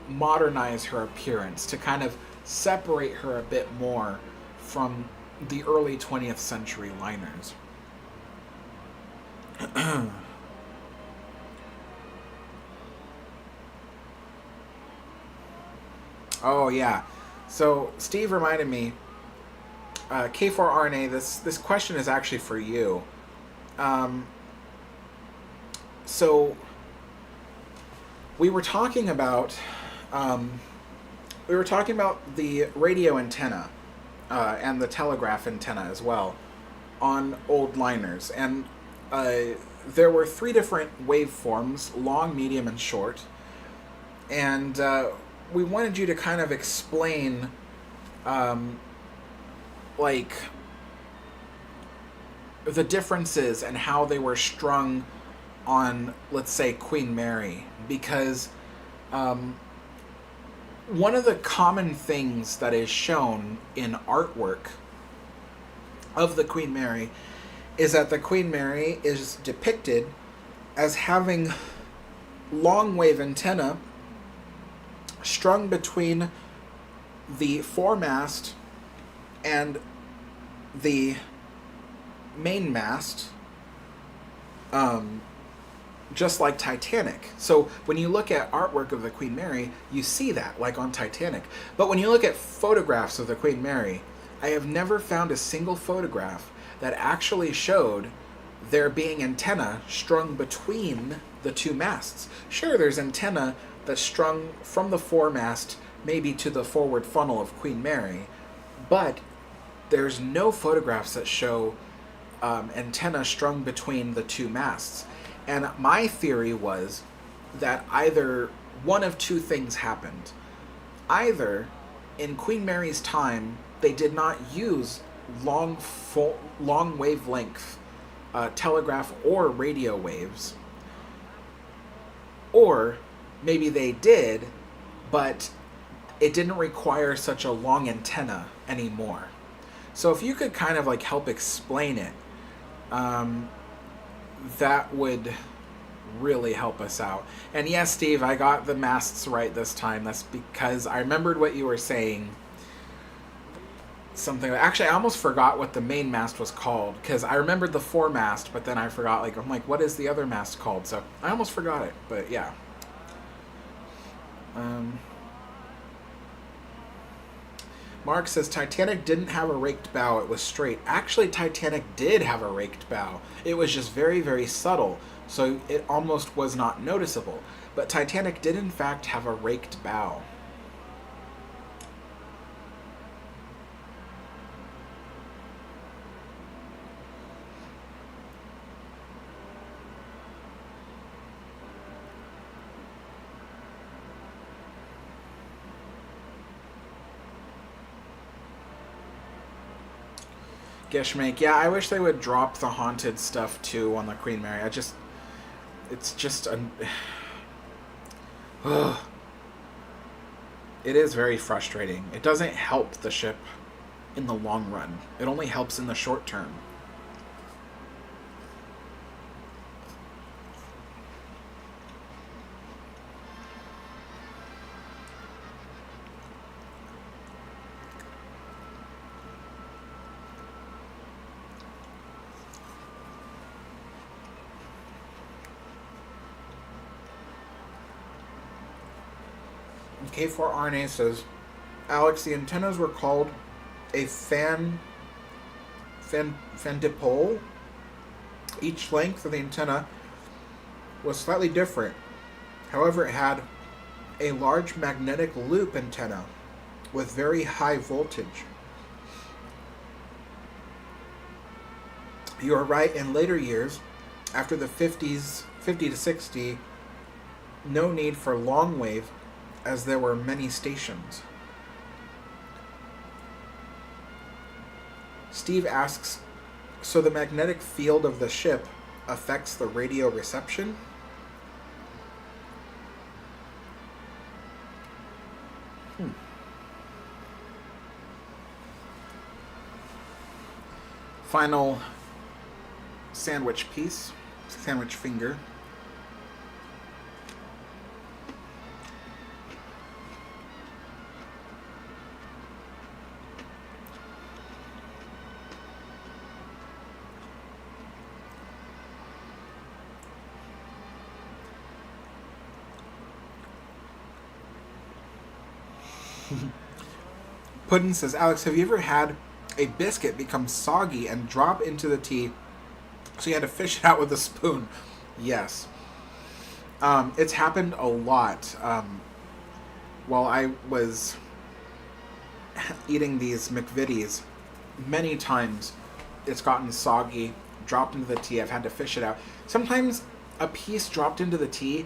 modernize her appearance, to kind of separate her a bit more from the early 20th century liners. Oh yeah. So Steve reminded me, K4RNA. This question is actually for you. Um, so we were talking about the radio antenna and the telegraph antenna as well on old liners, and there were three different waveforms: long, medium, and short. And we wanted you to kind of explain, like, the differences and how they were strung on, let's say, Queen Mary, because one of the common things that is shown in artwork of the Queen Mary is that the Queen Mary is depicted as having long wave antenna strung between the foremast and the mainmast, just like Titanic. So when you look at artwork of the Queen Mary, you see that, like on Titanic. But when you look at photographs of the Queen Mary, I have never found a single photograph that actually showed there being antenna strung between the two masts. Sure, there's antenna that's strung from the foremast maybe to the forward funnel of Queen Mary, but there's no photographs that show antenna strung between the two masts. And my theory was that either one of two things happened. Either in Queen Mary's time, they did not use long wavelength telegraph or radio waves, or maybe they did, but it didn't require such a long antenna anymore. So if you could kind of like help explain it, that would really help us out. And yes, Steve, I got the masts right this time. That's because I remembered what you were saying. Actually, I almost forgot what the main mast was called, because I remembered the foremast, but then I forgot, I'm like, what is the other mast called? So I almost forgot it, but yeah. Mark says Titanic didn't have a raked bow, it was straight. Actually, Titanic did have a raked bow. It was just very, very subtle, so it almost was not noticeable. But Titanic did in fact have a raked bow. Geshmake, yeah, I wish they would drop the haunted stuff too on the Queen Mary. It's just it is very frustrating. It doesn't help the ship in the long run. It only helps in the short term. K4RNA says, Alex, the antennas were called a fendipole. Each length of the antenna was slightly different. However, it had a large magnetic loop antenna with very high voltage. You are right, in later years, after the 50 to 60, no need for long wave as there were many stations. Steve asks, so the magnetic field of the ship affects the radio reception? Hmm. Final sandwich piece, sandwich finger. Puddin says, Alex, have you ever had a biscuit become soggy and drop into the tea so you had to fish it out with a spoon? Yes. It's happened a lot. While I was eating these McVitie's, many times it's gotten soggy, dropped into the tea. I've had to fish it out. Sometimes a piece dropped into the tea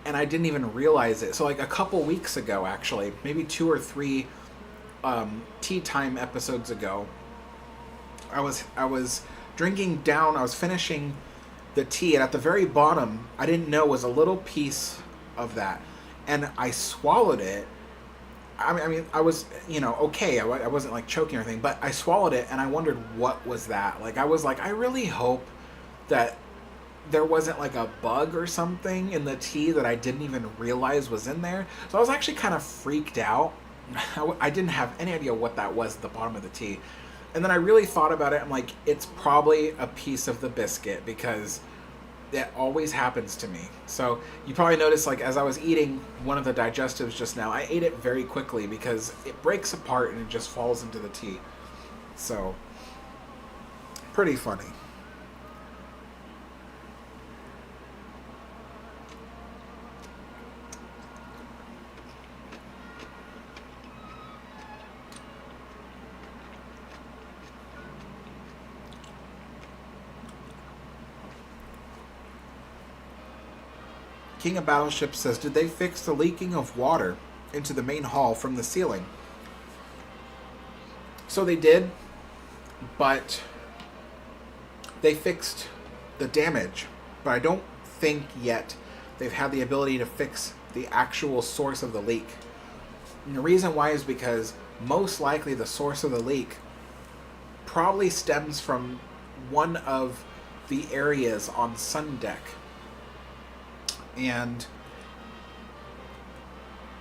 and I didn't even realize it. So like a couple weeks ago, actually, maybe 2 or 3 tea time episodes ago, I was drinking down. I was finishing the tea, and at the very bottom, I didn't know was a little piece of that, and I swallowed it. I mean, I was, okay. I wasn't like choking or anything, but I swallowed it, and I wondered what was that. Like, I was like, I really hope that there wasn't like a bug or something in the tea that I didn't even realize was in there. So I was actually kind of freaked out. I didn't have any idea what that was at the bottom of the tea. And then I really thought about it. I'm like, it's probably a piece of the biscuit because that always happens to me. So you probably noticed, like, as I was eating one of the digestives just now, I ate it very quickly because it breaks apart and it just falls into the tea. So, pretty funny. King of Battleships says, did they fix the leaking of water into the main hall from the ceiling? So they did, but they fixed the damage. But I don't think yet they've had the ability to fix the actual source of the leak. And the reason why is because most likely the source of the leak probably stems from one of the areas on Sun Deck. And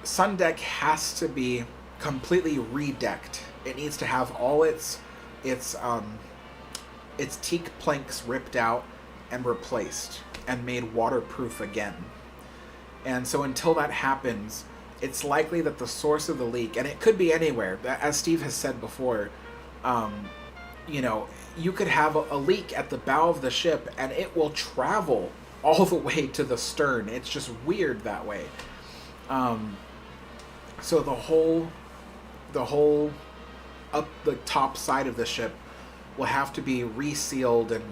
Sun Deck has to be completely redecked. It needs to have all its teak planks ripped out and replaced and made waterproof again. And so until that happens, it's likely that the source of the leak, and it could be anywhere, as Steve has said before, you could have a leak at the bow of the ship and it will travel all the way to the stern. It's just weird that way. So the whole up the top side of the ship will have to be resealed and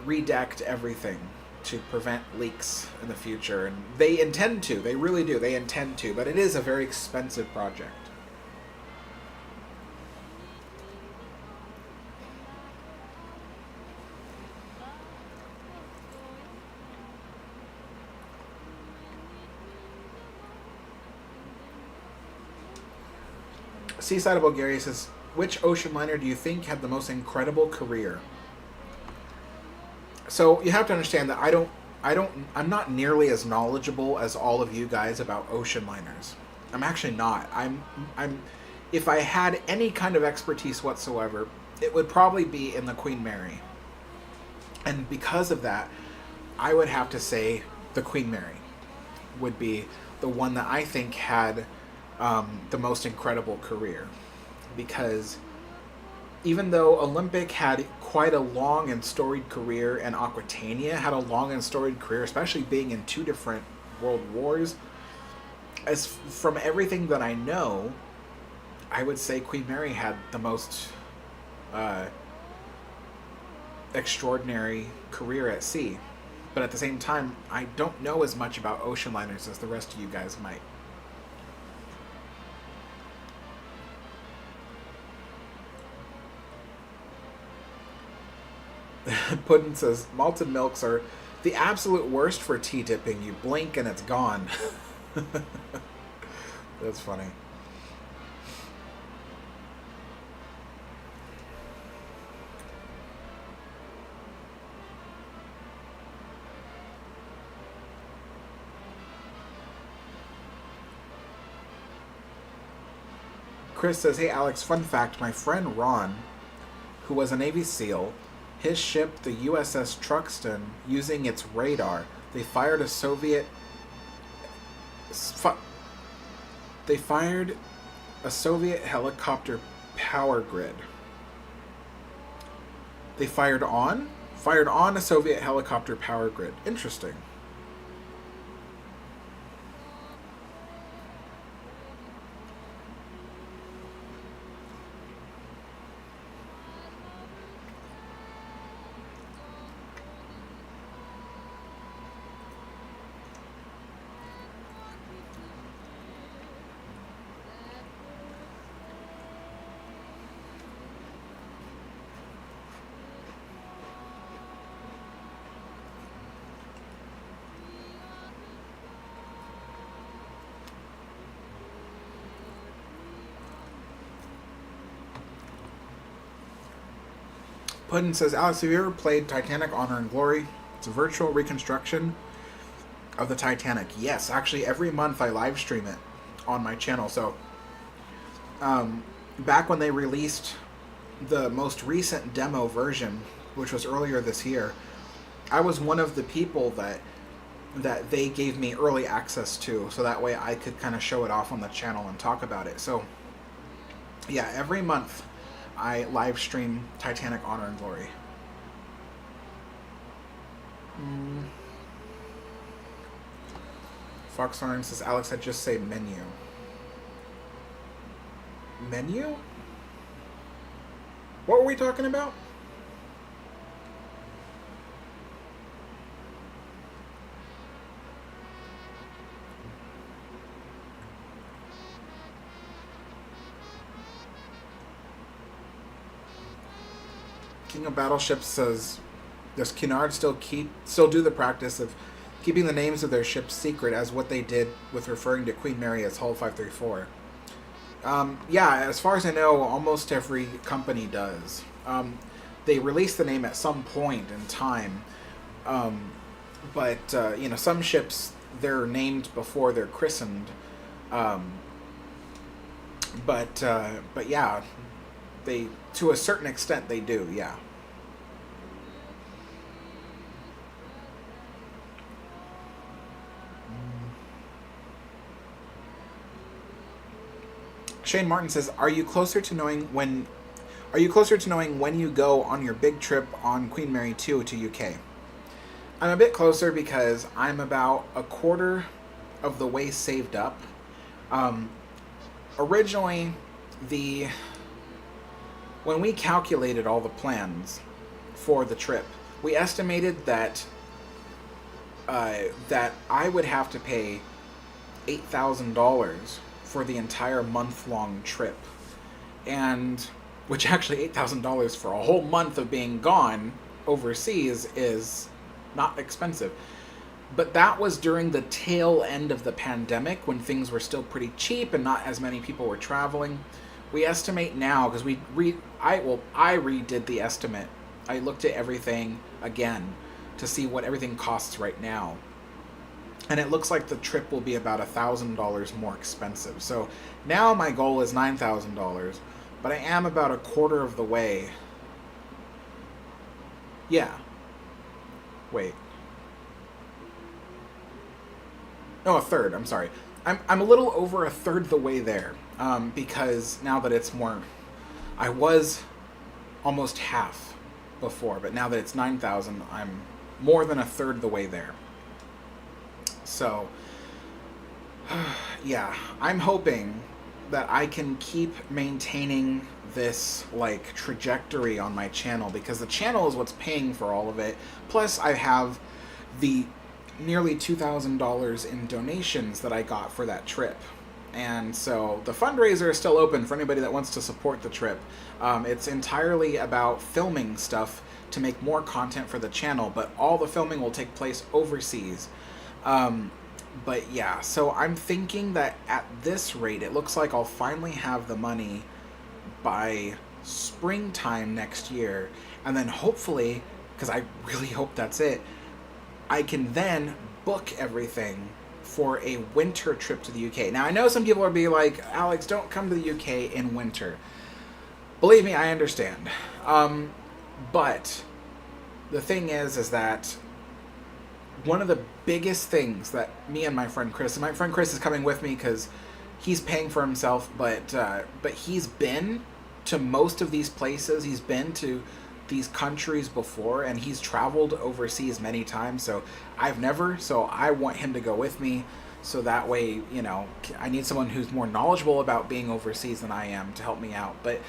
redecked everything to prevent leaks in the future. And they intend to. They really do. They intend to. But it is a very expensive project. Seaside of Bulgaria says, which ocean liner do you think had the most incredible career? So you have to understand that I'm not nearly as knowledgeable as all of you guys about ocean liners. I'm actually not. If I had any kind of expertise whatsoever, it would probably be in the Queen Mary. And because of that, I would have to say the Queen Mary would be the one that I think had the most incredible career, because even though Olympic had quite a long and storied career and Aquitania had a long and storied career, especially being in 2 different world wars, as from everything that I know, I would say Queen Mary had the most extraordinary career at sea. But at the same time, I don't know as much about ocean liners as the rest of you guys might. Puddin says malted milks are the absolute worst for tea dipping. You blink and it's gone. That's funny. Chris says, hey Alex, fun fact, my friend Ron, who was a Navy SEAL, his ship, the USS Truxtun, using its radar, they fired a Soviet helicopter power grid. They fired on a Soviet helicopter power grid. Interesting. Puddin says, Alex, have you ever played Titanic Honor and Glory? It's a virtual reconstruction of the Titanic. Yes, actually every month I live stream it on my channel. So back when they released the most recent demo version, which was earlier this year, I was one of the people that they gave me early access to, so that way I could kind of show it off on the channel and talk about it. So yeah, every month I live stream Titanic Honor and Glory. Fox Orange says, Alex, I'd just say menu. Menu? What were we talking about? King of Battleships says, does Cunard still do the practice of keeping the names of their ships secret as what they did with referring to Queen Mary as Hull 534? Yeah, as far as I know, almost every company does. They release the name at some point in time, but you know, some ships, they're named before they're christened. But yeah, they, to a certain extent, they do, yeah. Shane Martin says, are you closer to knowing when you go on your big trip on Queen Mary 2 to UK? I'm a bit closer because I'm about a quarter of the way saved up. Originally, when we calculated all the plans for the trip, we estimated that I would have to pay $8,000 for the entire month-long trip, and which actually $8,000 for a whole month of being gone overseas is not expensive. But that was during the tail end of the pandemic, when things were still pretty cheap and not as many people were traveling. We estimate now, because I redid the estimate. I looked at everything again to see what everything costs right now. And it looks like the trip will be about $1,000 more expensive. So now my goal is $9,000, but I am about a quarter of the way. Yeah. Wait. No, a third. I'm sorry. I'm a little over a third the way there, because now that it's more, I was almost half before, but now that it's 9,000, I'm more than a third the way there. So, yeah, I'm hoping that I can keep maintaining this like trajectory on my channel, because the channel is what's paying for all of it. Plus I have the nearly $2,000 in donations that I got for that trip. And so the fundraiser is still open for anybody that wants to support the trip. It's entirely about filming stuff to make more content for the channel, but all the filming will take place overseas. But yeah, so I'm thinking that at this rate, it looks like I'll finally have the money by springtime next year. And then hopefully, because I really hope that's it, I can then book everything for a winter trip to the UK. Now, I know some people will be like, Alex, don't come to the UK in winter. Believe me, I understand. But the thing is that one of the biggest things that me and my friend Chris is coming with me because he's paying for himself, but he's been to most of these places. He's been to these countries before, and he's traveled overseas many times. So I've never, so I want him to go with me. So that way, you know, I need someone who's more knowledgeable about being overseas than I am to help me out. But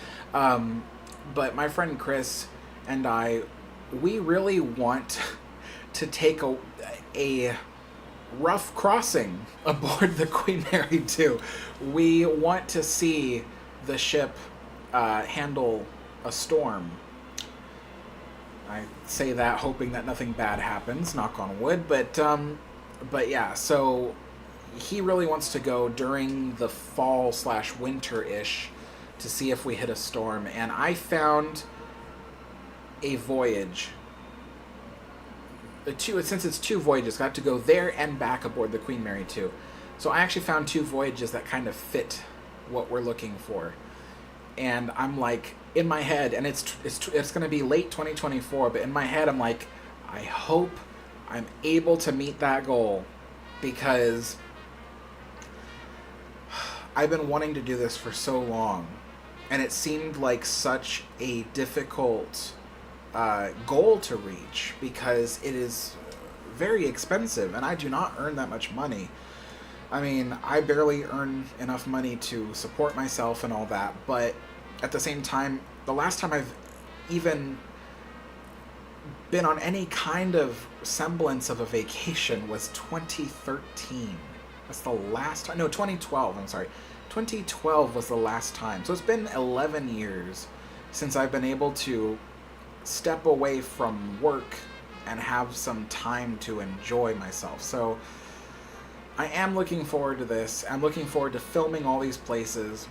my friend Chris and I, we really want to take a rough crossing aboard the Queen Mary 2. We want to see the ship handle a storm. I say that hoping that nothing bad happens, knock on wood, but yeah, so he really wants to go during the fall/winter-ish to see if we hit a storm. And I found a voyage, since it's 2 voyages, I have to go there and back aboard the Queen Mary 2. So I actually found 2 voyages that kind of fit what we're looking for. And I'm like, in my head, and it's going to be late 2024, but in my head I'm like, I hope I'm able to meet that goal, because I've been wanting to do this for so long, and it seemed like such a difficult goal to reach, because it is very expensive, and I do not earn that much money. I mean, I barely earn enough money to support myself and all that, but at the same time, the last time I've even been on any kind of semblance of a vacation was 2013. That's the last time. No, 2012, I'm sorry. 2012 was the last time. So it's been 11 years since I've been able to step away from work and have some time to enjoy myself. So I am looking forward to this. I'm looking forward to filming all these places.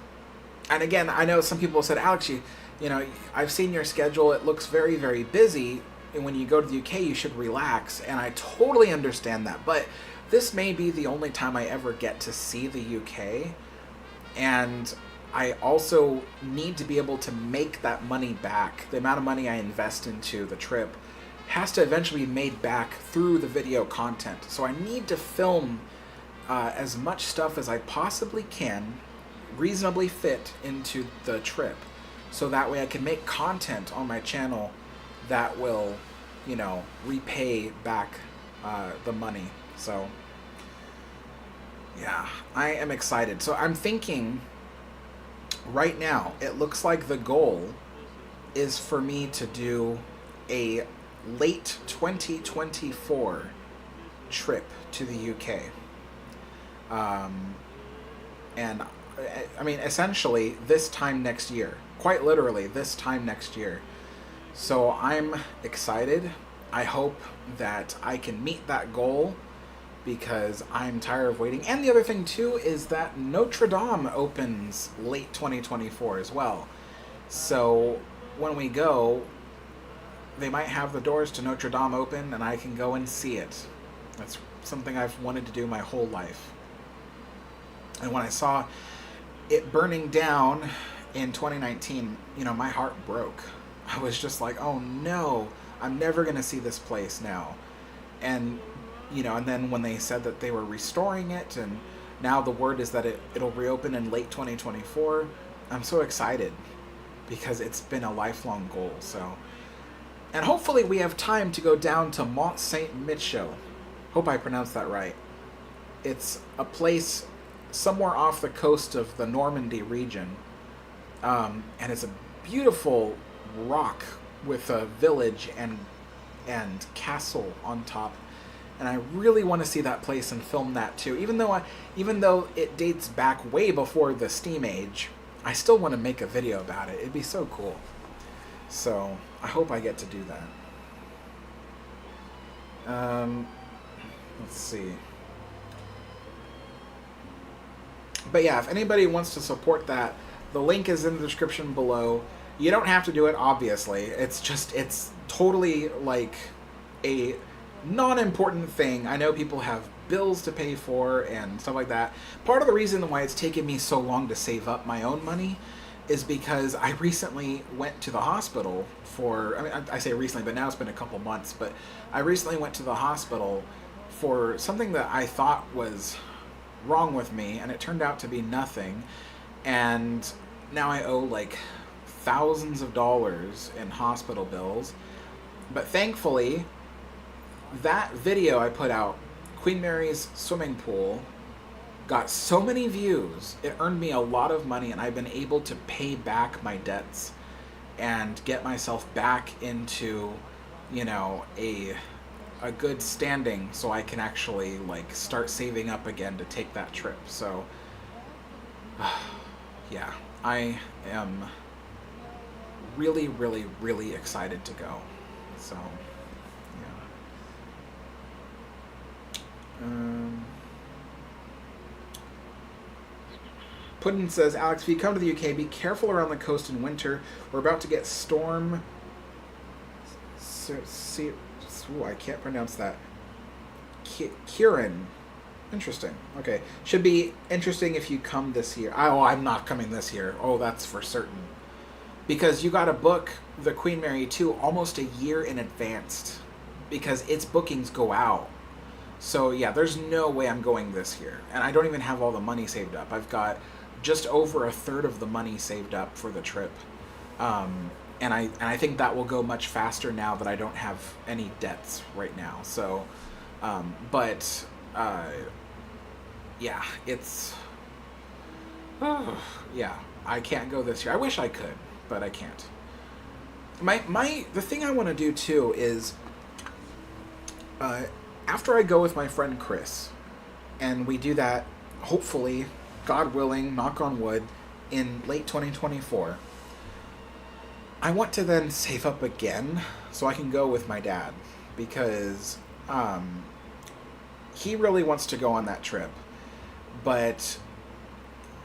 And again, I know some people said, Alex, you know, I've seen your schedule. It looks very, very busy. And when you go to the UK, you should relax. And I totally understand that. But this may be the only time I ever get to see the UK. And I also need to be able to make that money back. The amount of money I invest into the trip has to eventually be made back through the video content. So I need to film as much stuff as I possibly can, reasonably fit into the trip, so that way I can make content on my channel that will, you know, repay back the money. So yeah, I am excited. So I'm thinking right now, it looks like the goal is for me to do a late 2024 trip to the UK. And I mean, essentially this time next year, quite literally this time next year. So I'm excited. I hope that I can meet that goal, because I'm tired of waiting. And the other thing too is that Notre Dame opens late 2024 as well. So when we go, they might have the doors to Notre Dame open and I can go and see it. That's something I've wanted to do my whole life. And when I saw it burning down in 2019, you know, my heart broke. I was just like, oh no, I'm never going to see this place now. And, you know, and then when they said that they were restoring it, and now the word is that it'll reopen in late 2024, I'm so excited, because it's been a lifelong goal. So, and hopefully we have time to go down to Mont Saint Michel. Hope I pronounced that right. It's a place somewhere off the coast of the Normandy region. And it's a beautiful rock with a village and castle on top. And I really want to see that place and film that too. Even though it dates back way before the Steam Age, I still want to make a video about it. It'd be so cool. So I hope I get to do that. Let's see. But yeah, if anybody wants to support that, the link is in the description below. You don't have to do it, obviously. It's totally like a non-important thing. I know people have bills to pay for and stuff like that. Part of the reason why it's taken me so long to save up my own money is because I recently went to the hospital for, I mean, I say recently, but now it's been a couple months, but I recently went to the hospital for something that I thought was wrong with me, and it turned out to be nothing. And now I owe like thousands of dollars in hospital bills. But thankfully, that video I put out, Queen Mary's swimming pool, got so many views. It earned me a lot of money, and I've been able to pay back my debts and get myself back into, you know, a good standing, so I can actually like start saving up again to take that trip. So yeah, I am really, really, really excited to go. So yeah. Puddin says, Alex, if you come to the UK, be careful around the coast in winter. We're about to get storm. Ooh, I can't pronounce that. Kieran. Interesting. Okay. Should be interesting if you come this year. Oh, I'm not coming this year. Oh, that's for certain. Because you got to book the Queen Mary 2 almost a year in advance. Because its bookings go out. So, yeah, there's no way I'm going this year. And I don't even have all the money saved up. I've got just over a third of the money saved up for the trip. And I think that will go much faster now that I don't have any debts right now. So, yeah, it's, yeah, I can't go this year. I wish I could, but I can't. The thing I want to do too is, after I go with my friend Chris, and we do that, hopefully, God willing, knock on wood, in late 2024, I want to then save up again so I can go with my dad, because he really wants to go on that trip. But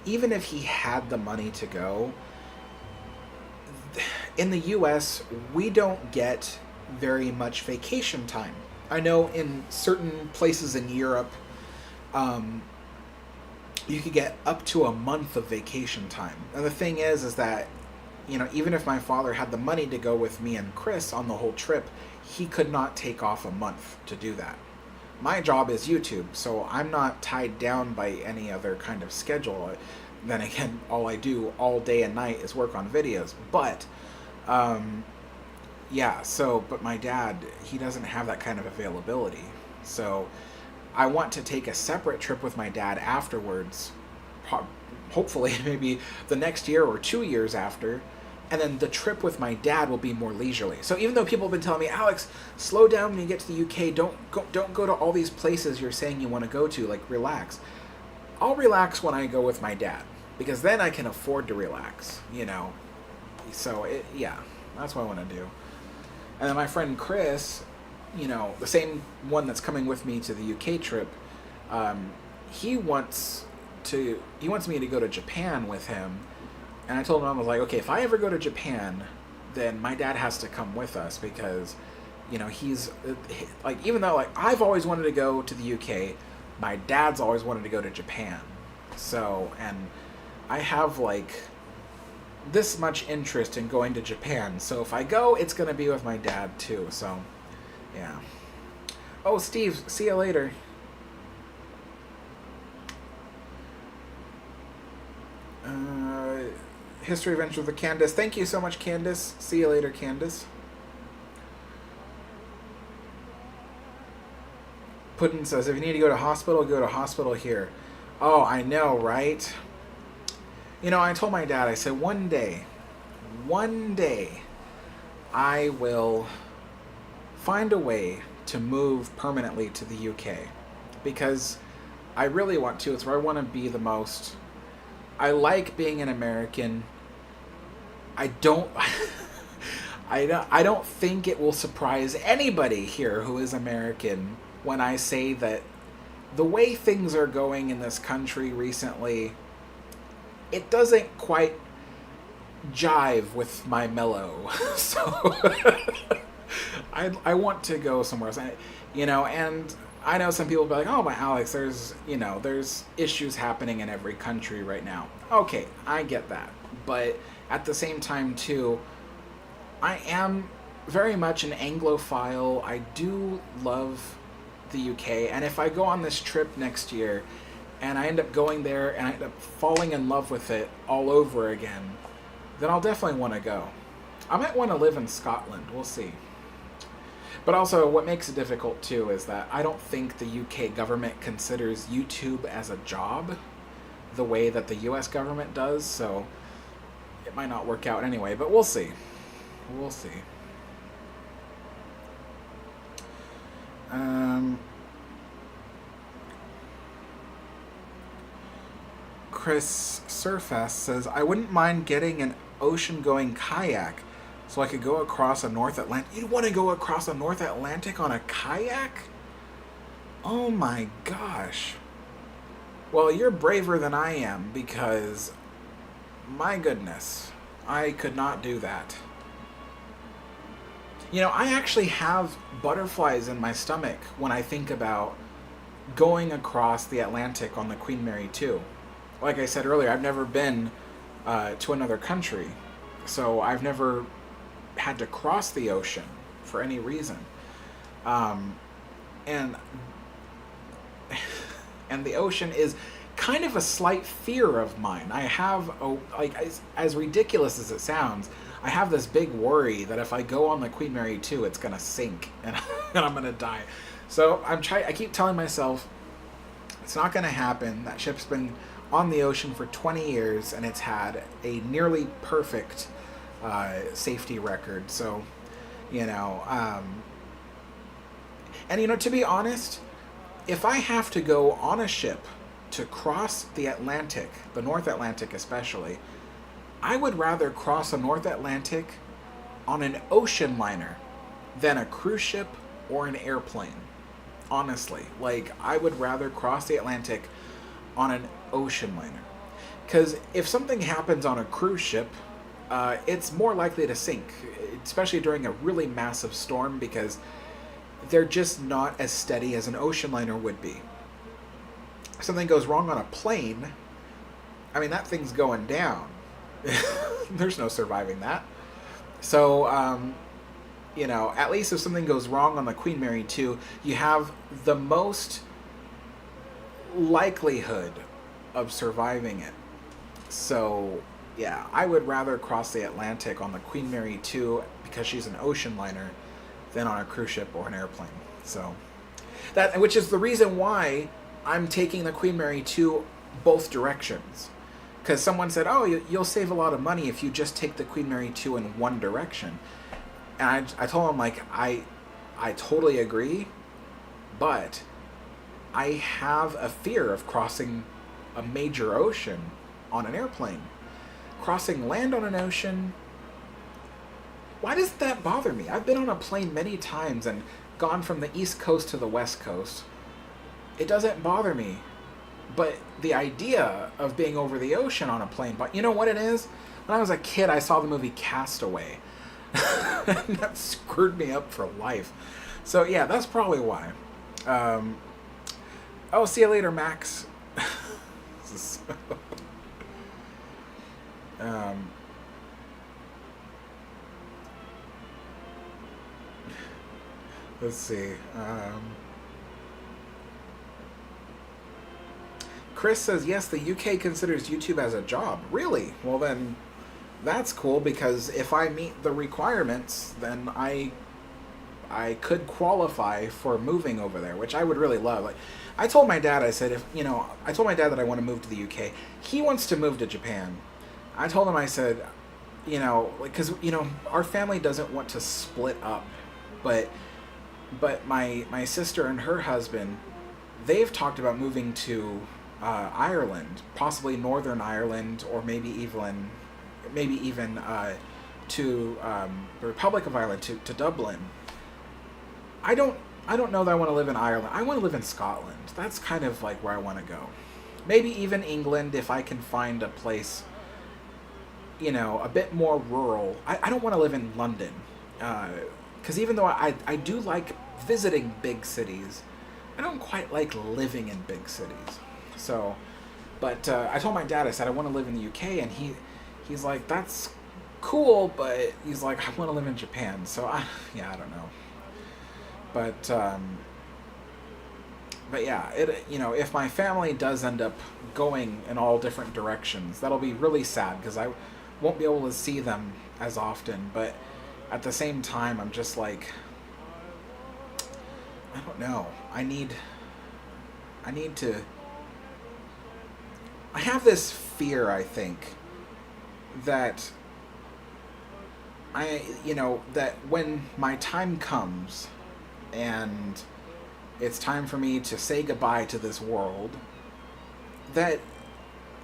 even if he had the money to go, in the US, we don't get very much vacation time. I know in certain places in Europe, you could get up to a month of vacation time. And the thing is that, you know, even if my father had the money to go with me and Chris on the whole trip, he could not take off a month to do that. My job is YouTube, so I'm not tied down by any other kind of schedule. Then again, all I do all day and night is work on videos. But, yeah, so, but my dad, he doesn't have that kind of availability. So I want to take a separate trip with my dad afterwards, hopefully maybe the next year or 2 years after, and then the trip with my dad will be more leisurely. So even though people have been telling me, Alex, slow down when you get to the UK, don't go to all these places you're saying you want to go to, like relax. I'll relax when I go with my dad, because then I can afford to relax, you know. So yeah, that's what I want to do. And then my friend Chris, you know, the same one that's coming with me to the UK trip, he wants me to go to Japan with him. And I told him, I was like, okay, if I ever go to Japan, then my dad has to come with us, because, you know, he's like, even though like I've always wanted to go to the UK, my dad's always wanted to go to Japan. So, and I have like this much interest in going to Japan. So if I go, it's going to be with my dad too. So, yeah. Oh, Steve, see you later. History Adventure with Candace. Thank you so much, Candace. See you later, Candace. Puddin says, if you need to go to hospital here. Oh, I know, right? You know, I told my dad, I said, one day, I will find a way to move permanently to the UK. Because I really want to. It's where I want to be the most. I like being an American. I don't. I don't think it will surprise anybody here who is American when I say that the way things are going in this country recently, it doesn't quite jive with my mellow. So I want to go somewhere else. And I know some people will be like, oh, but Alex, there's issues happening in every country right now. Okay, I get that. But at the same time, too, I am very much an Anglophile. I do love the UK. And if I go on this trip next year and I end up going there and I end up falling in love with it all over again, then I'll definitely want to go. I might want to live in Scotland. We'll see. But also, what makes it difficult, too, is that I don't think the UK government considers YouTube as a job the way that the US government does, so it might not work out anyway, but we'll see. We'll see. Chris Surface says, I wouldn't mind getting an ocean-going kayak so I could go across a North Atlantic. You'd want to go across a North Atlantic on a kayak? Oh my gosh. Well, you're braver than I am because, my goodness, I could not do that. You know, I actually have butterflies in my stomach when I think about going across the Atlantic on the Queen Mary 2. Like I said earlier, I've never been to another country, so I've never had to cross the ocean for any reason. And the ocean is kind of a slight fear of mine. I have, as ridiculous as it sounds, I have this big worry that if I go on the Queen Mary 2, it's going to sink and, and I'm going to die. So I keep telling myself, it's not going to happen. That ship's been on the ocean for 20 years and it's had a nearly perfect safety record. So, to be honest, if I have to go on a ship to cross the Atlantic, the North Atlantic especially, I would rather cross the North Atlantic on an ocean liner than a cruise ship or an airplane. Honestly, I would rather cross the Atlantic on an ocean liner. Because if something happens on a cruise ship, it's more likely to sink, especially during a really massive storm, because they're just not as steady as an ocean liner would be. If something goes wrong on a plane, that thing's going down. There's no surviving that. So, at least if something goes wrong on the Queen Mary 2, you have the most likelihood of surviving it. So, yeah, I would rather cross the Atlantic on the Queen Mary 2 because she's an ocean liner than on a cruise ship or an airplane. So, which is the reason why I'm taking the Queen Mary 2 both directions. Because someone said, oh, you'll save a lot of money if you just take the Queen Mary 2 in one direction. And I told him, I totally agree, but I have a fear of crossing a major ocean on an airplane. Crossing land on an ocean, why does that bother me? I've been on a plane many times and gone from the East Coast to the West Coast. It doesn't bother me. But the idea of being over the ocean on a plane, but you know what it is? When I was a kid, I saw the movie Castaway. And that screwed me up for life. So yeah, that's probably why. See you later, Max. Let's see. Chris says, yes, the UK considers YouTube as a job. Really? Well, then that's cool, because if I meet the requirements, then I I could qualify for moving over there, which I would really love. Like, I told my dad, I said, if you know, I told my dad that I want to move to the UK. He wants to move to Japan. I told him, I said, you know, like, because you know, our family doesn't want to split up, but my sister and her husband, they've talked about moving to Ireland, possibly Northern Ireland, or maybe even to the Republic of Ireland, to Dublin. I don't know that I want to live in Ireland. I want to live in Scotland. That's kind of like where I want to go. Maybe even England if I can find a place, you know, a bit more rural. I don't want to live in London, because even though I do like visiting big cities, I don't quite like living in big cities. So, but I told my dad, I said I want to live in the UK, and he's like, that's cool, but he's like, I want to live in Japan. So I don't know. But yeah, you know, if my family does end up going in all different directions, that'll be really sad because I won't be able to see them as often. But at the same time, I'm just like, I don't know. I have this fear, I think, that that when my time comes and it's time for me to say goodbye to this world, that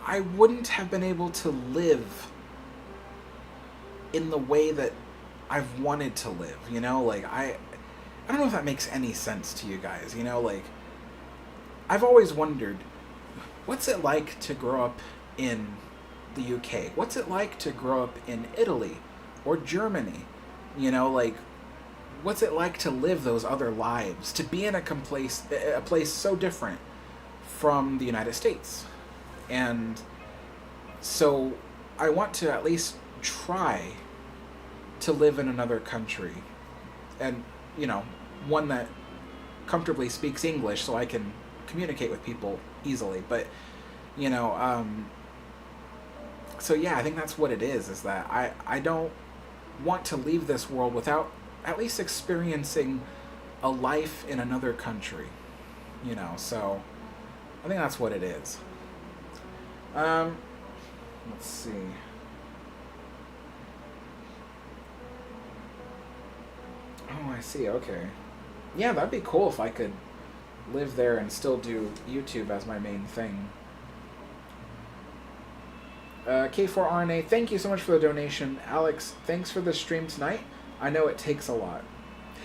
I wouldn't have been able to live in the way that I've wanted to live, you know? Like, I don't know if that makes any sense to you guys, you know? Like, I've always wondered, what's it like to grow up in the UK? What's it like to grow up in Italy or Germany? You know, like, what's it like to live those other lives? To be in a place so different from the United States? And so I want to at least try to live in another country. And, you know, one that comfortably speaks English so I can communicate with people easily. But, you know, so yeah, I think that's what it is that I don't want to leave this world without at least experiencing a life in another country, you know, so I think that's what it is. Let's see. Oh, I see, okay. Yeah, that'd be cool if I could live there and still do YouTube as my main thing. K4RNA, thank you so much for the donation. Alex, thanks for the stream tonight. I know it takes a lot.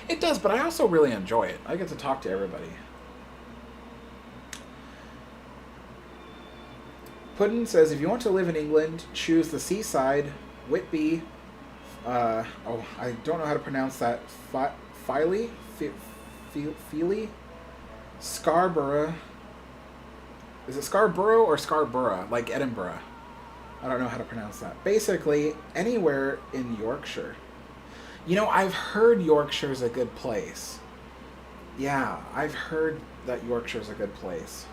It does, but I also really enjoy it. I get to talk to everybody. Puddin says, if you want to live in England, choose the seaside, Whitby, I don't know how to pronounce that, Filey, Scarborough. Is it Scarborough or Scarborough? Like Edinburgh. I don't know how to pronounce that. Basically, anywhere in Yorkshire. You know, I've heard Yorkshire's a good place. Yeah, I've heard that Yorkshire's a good place.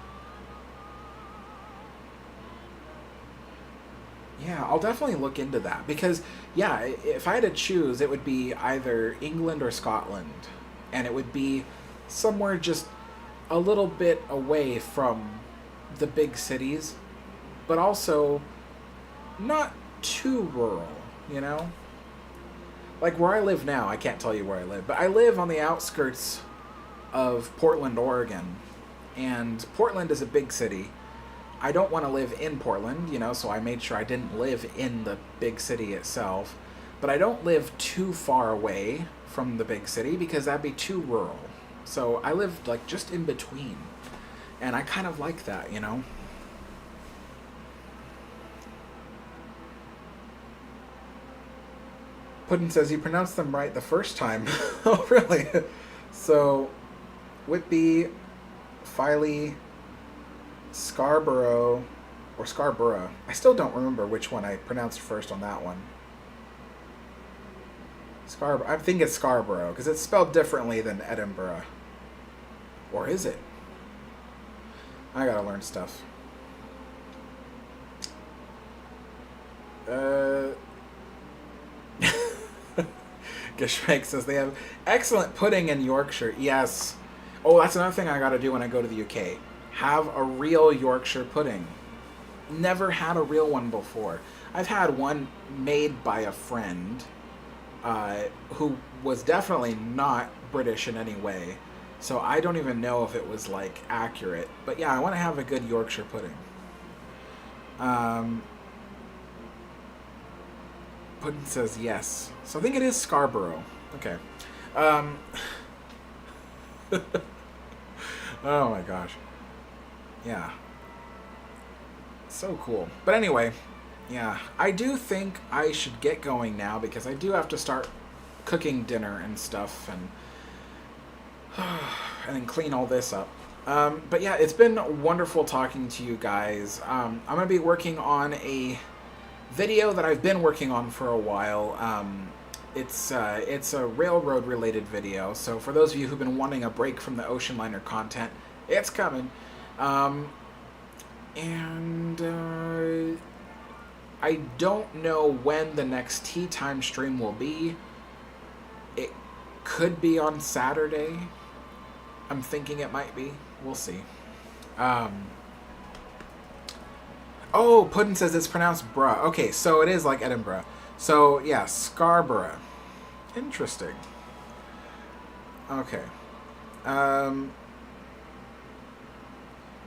Yeah, I'll definitely look into that. Because, yeah, if I had to choose, it would be either England or Scotland. And it would be somewhere just a little bit away from the big cities. But also not too rural, you know? Like where I live now, I can't tell you where I live, but I live on the outskirts of Portland, Oregon. And Portland is a big city. I don't want to live in Portland, you know, so I made sure I didn't live in the big city itself. But I don't live too far away from the big city because that'd be too rural. So I live like just in between. And I kind of like that, you know? Puddin says you pronounced them right the first time. Oh, really? So, Whitby, Filey, Scarborough, or Scarborough. I still don't remember which one I pronounced first on that one. I think it's Scarborough, because it's spelled differently than Edinburgh. Or is it? I gotta learn stuff. Gishmek says they have excellent pudding in Yorkshire. Yes. Oh, that's another thing I got to do when I go to the UK. Have a real Yorkshire pudding. Never had a real one before. I've had one made by a friend who was definitely not British in any way. So I don't even know if it was like accurate. But yeah, I want to have a good Yorkshire pudding. Pudding says yes. So I think it is Scarborough. Okay. Oh my gosh. Yeah. So cool. But anyway, yeah. I do think I should get going now because I do have to start cooking dinner and stuff and then clean all this up. But yeah, it's been wonderful talking to you guys. I'm going to be working on a video that I've been working on for a while. It's a railroad related video, so for those of you who've been wanting a break from the ocean liner content, it's coming. I don't know when the next tea time stream will be. It could be on Saturday. I'm thinking it might be. We'll see. Oh, Puddin says it's pronounced bruh. Okay, so it is like Edinburgh. So, yeah, Scarborough. Interesting. Okay.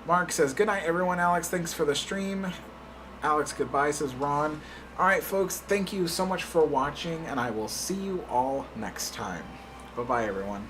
Mark says, good night, everyone. Alex, thanks for the stream. Alex, goodbye, says Ron. All right, folks, thank you so much for watching, and I will see you all next time. Bye-bye, everyone.